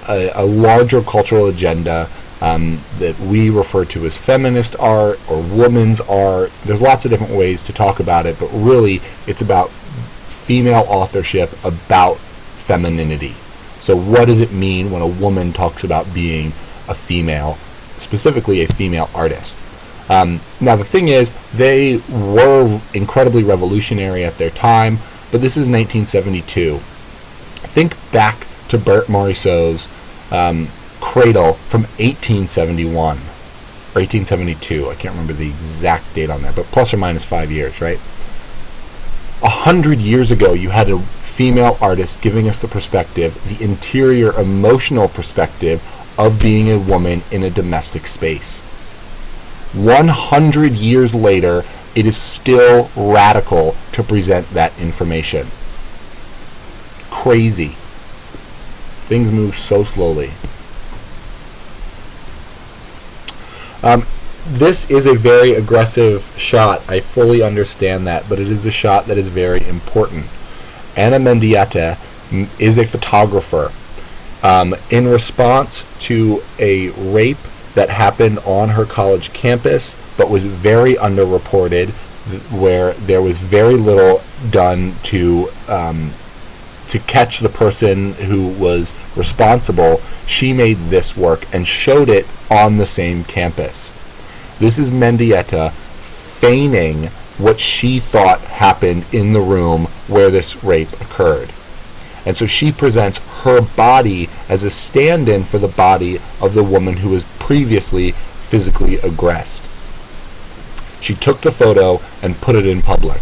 a larger cultural agenda that we refer to as feminist art or woman's art. There's lots of different ways to talk about it, but really it's about female authorship about femininity. So what does it mean when a woman talks about being a female, specifically a female artist? Now the thing is, they were incredibly revolutionary at their time, but this is 1972. Think back to Bert Morisot's Cradle from 1871 or 1872. I can't remember the exact date on that, but plus or minus 5 years, right? 100 years ago, you had a female artist giving us the perspective, the interior emotional perspective of being a woman in a domestic space. 100 years later, it is still radical to present that information. Crazy. Things move so slowly. This is a very aggressive shot. I fully understand that, but it is a shot that is very important. Ana Mendieta is a photographer. In response to a rape that happened on her college campus, but was very underreported, where there was very little done to catch the person who was responsible, she made this work and showed it on the same campus. This is Mendieta feigning what she thought happened in the room where this rape occurred. And so she presents her body as a stand-in for the body of the woman who was previously physically aggressed. She took the photo and put it in public.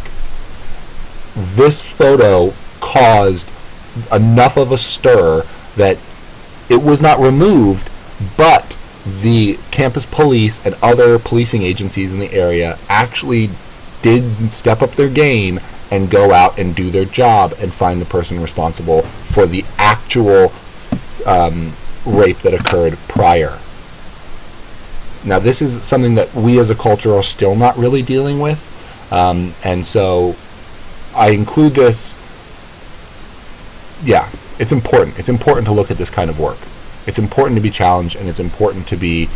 This photo caused enough of a stir that it was not removed, but the campus police and other policing agencies in the area actually did step up their game and go out and do their job and find the person responsible for the actual rape that occurred prior. Now, this is something that we as a culture are still not really dealing with, and so I include this. Yeah, it's important. It's important to look at this kind of work. It's important to be challenged, and it's important to be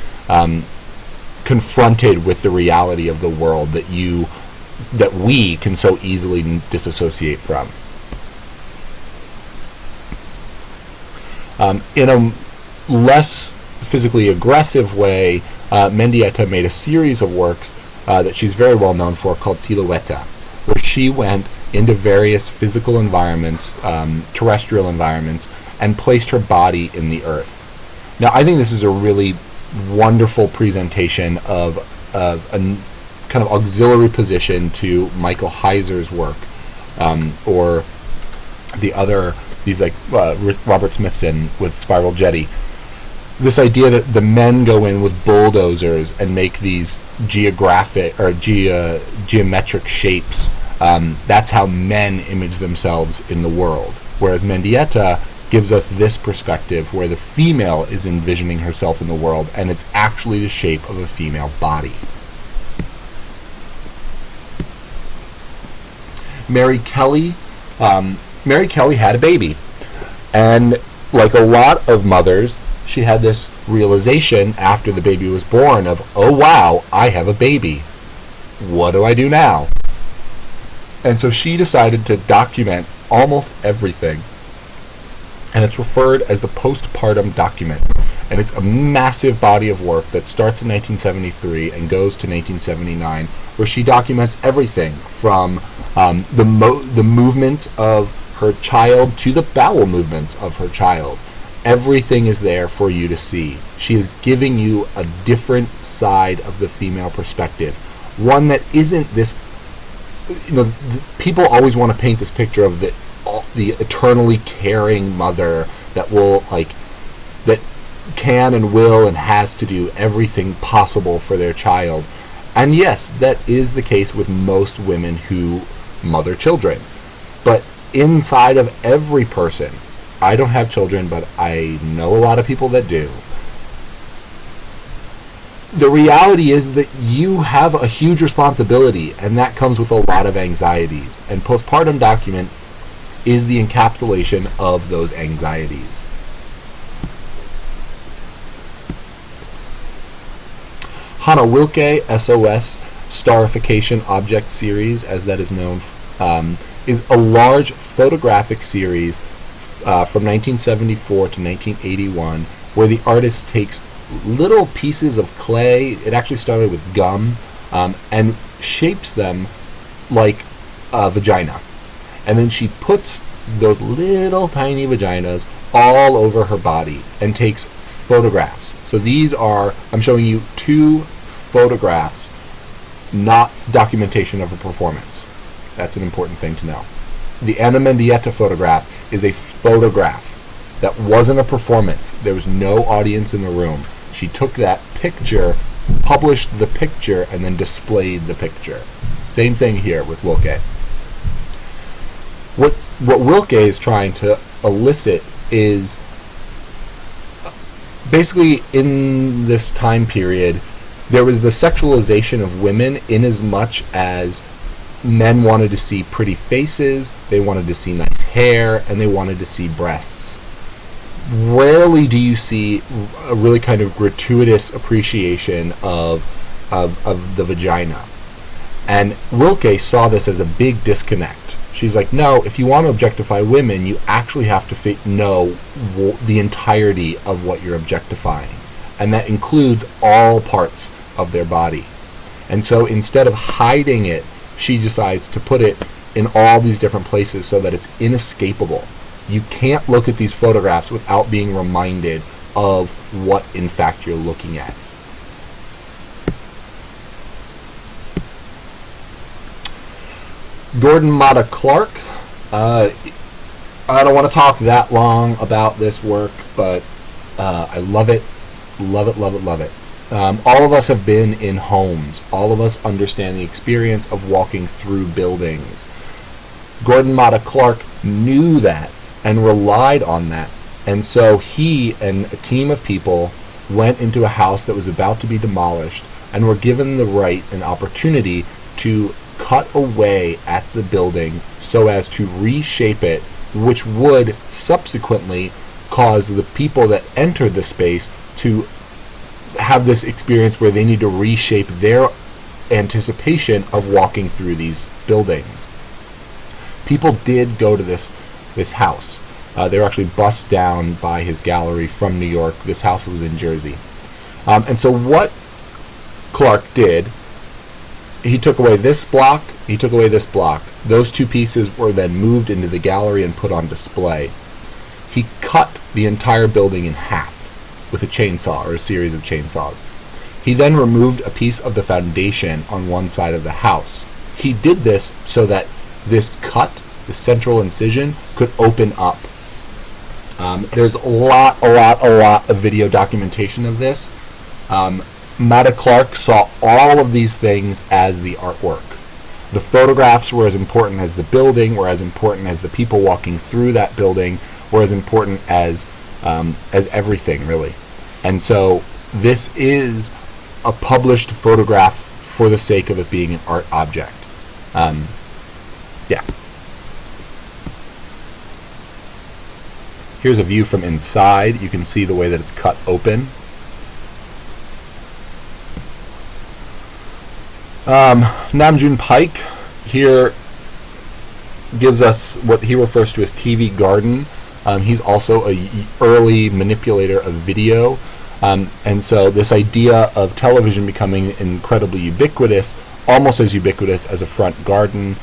confronted with the reality of the world that we can so easily disassociate from. In a less physically aggressive way, Mendieta made a series of works that she's very well known for called Silhouetta, where she went into various physical environments, terrestrial environments, and placed her body in the earth. Now, I think this is a really wonderful presentation of a kind of auxiliary position to Michael Heiser's work, or these like Robert Smithson with Spiral Jetty. This idea that the men go in with bulldozers and make these geographic or geometric shapes. That's how men image themselves in the world. Whereas Mendieta gives us this perspective where the female is envisioning herself in the world, and it's actually the shape of a female body. Mary Kelly had a baby, and like a lot of mothers, she had this realization after the baby was born of, oh wow, I have a baby. What do I do now? And so she decided to document almost everything. And it's referred as the postpartum document. And it's a massive body of work that starts in 1973 and goes to 1979, where she documents everything from the movements of her child to the bowel movements of her child. Everything is there for you to see. She is giving you a different side of the female perspective. One that isn't this, people always want to paint this picture of the eternally caring mother that that can and will and has to do everything possible for their child. And yes, that is the case with most women who mother children. But inside of every person, I don't have children, but I know a lot of people that do. The reality is that you have a huge responsibility, and that comes with a lot of anxieties. And postpartum document is the encapsulation of those anxieties. Hannah Wilke, SOS, Starification Object Series, as that is known, is a large photographic series from 1974 to 1981, where the artist takes little pieces of clay, it actually started with gum, and shapes them like a vagina. And then she puts those little tiny vaginas all over her body and takes photographs. So these are, I'm showing you 2 photographs, not documentation of a performance. That's an important thing to know. The Ana Mendieta photograph is a photograph. That wasn't a performance. There was no audience in the room. She took that picture, published the picture, and then displayed the picture. Same thing here with Wilke. What Wilke is trying to elicit is basically in this time period, there was the sexualization of women in as much as men wanted to see pretty faces, they wanted to see nice hair, and they wanted to see breasts. Rarely do you see a really kind of gratuitous appreciation of the vagina. And Wilke saw this as a big disconnect. She's like, no, if you want to objectify women, you actually have to know the entirety of what you're objectifying. And that includes all parts of their body. And so instead of hiding it, she decides to put it in all these different places so that it's inescapable. You can't look at these photographs without being reminded of what in fact you're looking at. Gordon Matta Clark. I don't want to talk that long about this work, but I love it. Love it, love it, love it. All of us have been in homes. All of us understand the experience of walking through buildings. Gordon Matta Clark knew that and relied on that. And so he and a team of people went into a house that was about to be demolished and were given the right and opportunity to cut away at the building so as to reshape it which would subsequently cause the people that entered the space to have this experience where they need to reshape their anticipation of walking through these buildings. People did go to this house. They were actually bussed down by his gallery from New York. This house was in Jersey. And so what Clark did, he took away this block, he took away this block. Those two pieces were then moved into the gallery and put on display. He cut the entire building in half with a chainsaw, or a series of chainsaws. He then removed a piece of the foundation on one side of the house. He did this so that this cut, the central incision, could open up. There's a lot of video documentation of this. Matta Clark saw all of these things as the artwork. The photographs were as important as the building, were as important as the people walking through that building, were as important as everything, really. And so this is a published photograph for the sake of it being an art object. Yeah. Here's a view from inside. You can see the way that it's cut open. Namjoon Paik here gives us what he refers to as TV Garden. He's also an early manipulator of video. And so this idea of television becoming incredibly ubiquitous, almost as ubiquitous as a front garden,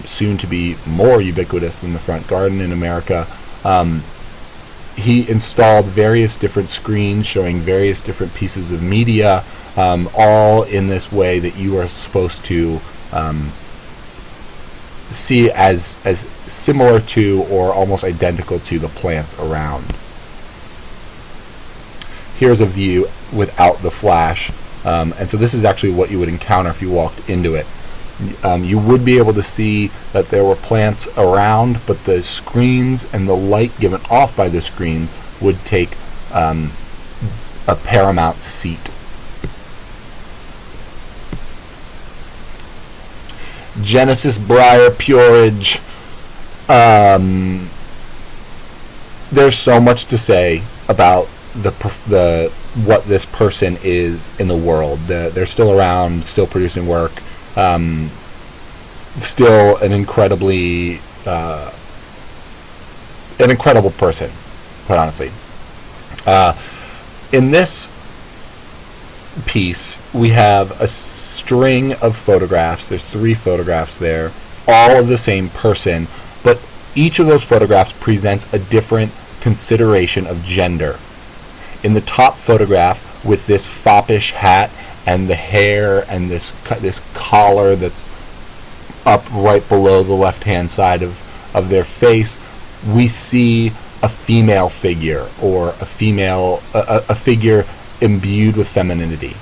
soon to be more ubiquitous than the front garden in America. He installed various different screens showing various different pieces of media, all in this way that you are supposed to see as similar to or almost identical to the plants around. Here's a view without the flash, and so this is actually what you would encounter if you walked into it. You would be able to see that there were plants around, but the screens and the light given off by the screens would take a paramount seat. Genesis Briar Peerage. There's so much to say about the what this person is in the world. They're still around, still producing work. Still an incredible person, quite honestly. In this piece, we have a string of photographs. There's 3 photographs there, all of the same person, but each of those photographs presents a different consideration of gender. In the top photograph, with this foppish hat and the hair and this collar that's up right below the left-hand side of their face, we see a female figure, or a figure imbued with femininity.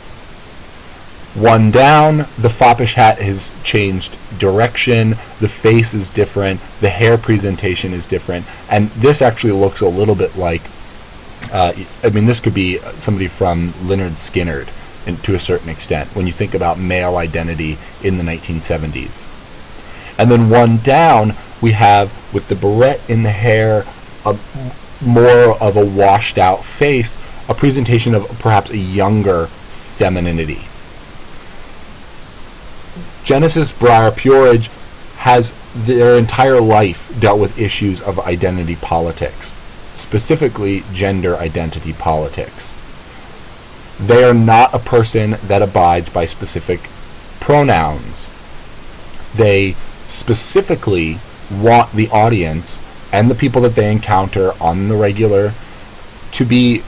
One down, the foppish hat has changed direction, the face is different, the hair presentation is different, and this actually looks a little bit like, this could be somebody from Lynyrd Skynyrd, to a certain extent, when you think about male identity in the 1970s. And then one down, we have, with the barrette in the hair, more of a washed out face, a presentation of perhaps a younger femininity. Genesis Briar Peerage has their entire life dealt with issues of identity politics, specifically gender identity politics. They are not a person that abides by specific pronouns. They specifically want the audience and the people that they encounter on the regular to be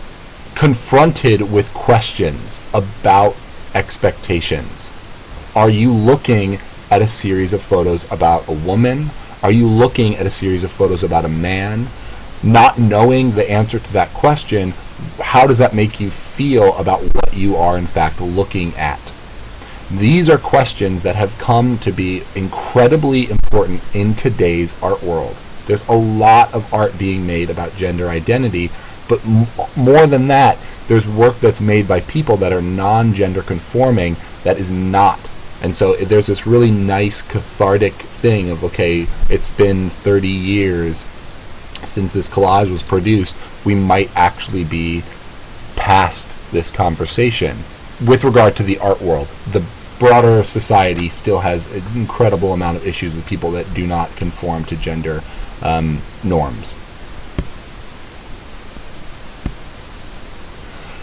confronted with questions about expectations. Are you looking at a series of photos about a woman? Are you looking at a series of photos about a man? Not knowing the answer to that question, how does that make you feel about what you are in fact looking at? These are questions that have come to be incredibly important in today's art world. There's a lot of art being made about gender identity, but more than that, there's work that's made by people that are non-gender conforming that is not. And so there's this really nice cathartic thing of, okay, it's been 30 years, since this collage was produced, we might actually be past this conversation with regard to the art world. The broader society still has an incredible amount of issues with people that do not conform to gender norms.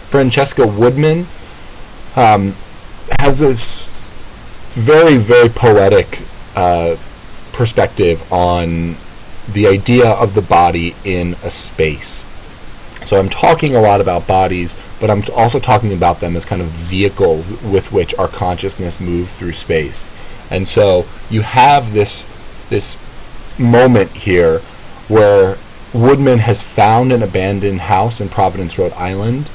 Francesca Woodman has this very, very poetic perspective on the idea of the body in a space. So I'm talking a lot about bodies, but I'm also talking about them as kind of vehicles with which our consciousness moves through space. And so you have this moment here where Woodman has found an abandoned house in Providence, Rhode Island.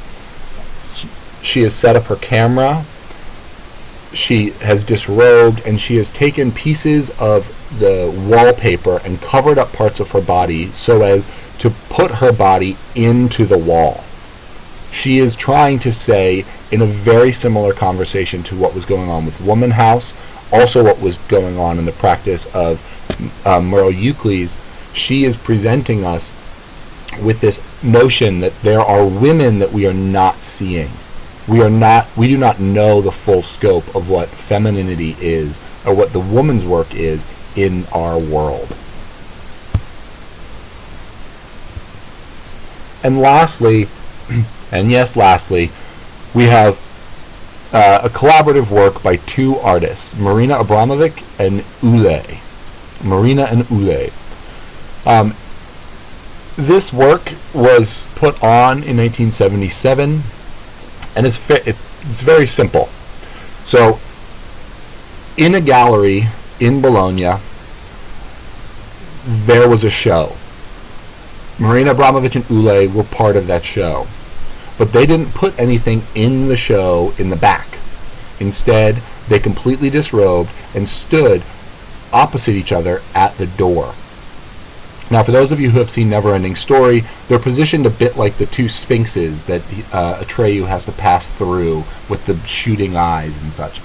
She has set up her camera. She has disrobed, and she has taken pieces of the wallpaper and covered up parts of her body so as to put her body into the wall. She is trying to say, in a very similar conversation to what was going on with Woman House, also what was going on in the practice of Merle Euclid's, she is presenting us with this notion that there are women that we are not seeing. We do not know the full scope of what femininity is, or what the woman's work is in our world. And lastly, and yes, lastly, we have a collaborative work by two artists, Marina Abramovic and Ule. Marina and Ule. This work was put on in 1977, and it's very simple. So, in a gallery in Bologna, there was a show. Marina Abramovic and Ule were part of that show. But they didn't put anything in the show in the back. Instead, they completely disrobed and stood opposite each other at the door. Now, for those of you who have seen Neverending Story, they're positioned a bit like the two sphinxes that Atreyu has to pass through with the shooting eyes and such.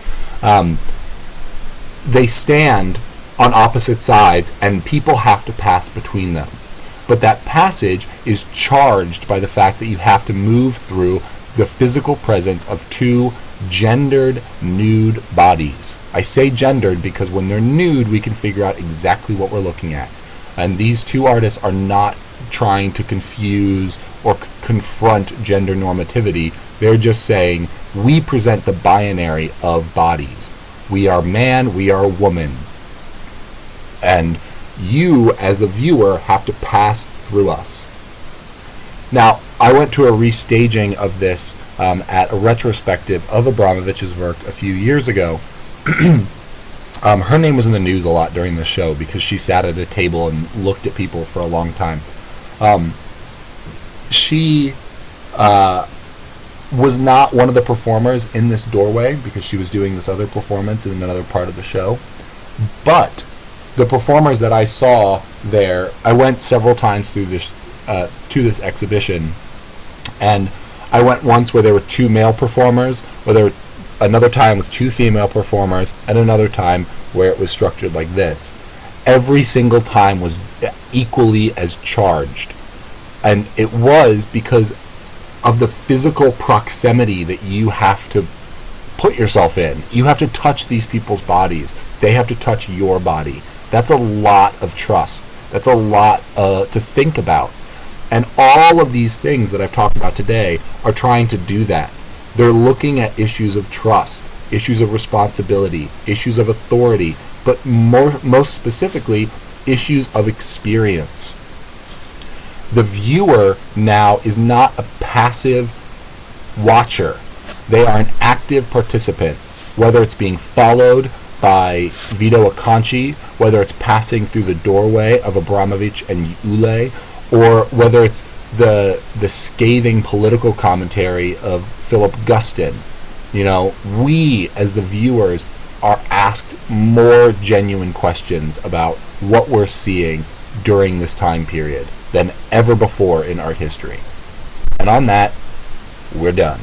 They stand on opposite sides, and people have to pass between them. But that passage is charged by the fact that you have to move through the physical presence of two gendered, nude bodies. I say gendered because when they're nude, we can figure out exactly what we're looking at. And these two artists are not trying to confuse or confront gender normativity. They're just saying, we present the binary of bodies. We are man, we are woman. And you, as a viewer, have to pass through us. Now, I went to a restaging of this at a retrospective of Abramovich's work a few years ago. Her name was in the news a lot during the show because she sat at a table and looked at people for a long time. She was not one of the performers in this doorway because she was doing this other performance in another part of the show. But the performers that I saw there, I went several times through this to this exhibition, and I went once where there were two male performers, another time with two female performers, and another time where it was structured like this. Every single time was equally as charged, and it was because of the physical proximity that you have to put yourself in. You have to touch these people's bodies. They have to touch your body. That's a lot of trust. That's a lot to think about. And all of these things that I've talked about today are trying to do that. They're looking at issues of trust, issues of responsibility, issues of authority, but most specifically, issues of experience. The viewer now is not a passive watcher. They are an active participant, whether it's being followed by Vito Acconci, whether it's passing through the doorway of Abramovich and Ule, or whether it's the scathing political commentary of Philip Guston. You know, we as the viewers are asked more genuine questions about what we're seeing during this time period than ever before in art history. And on that, we're done.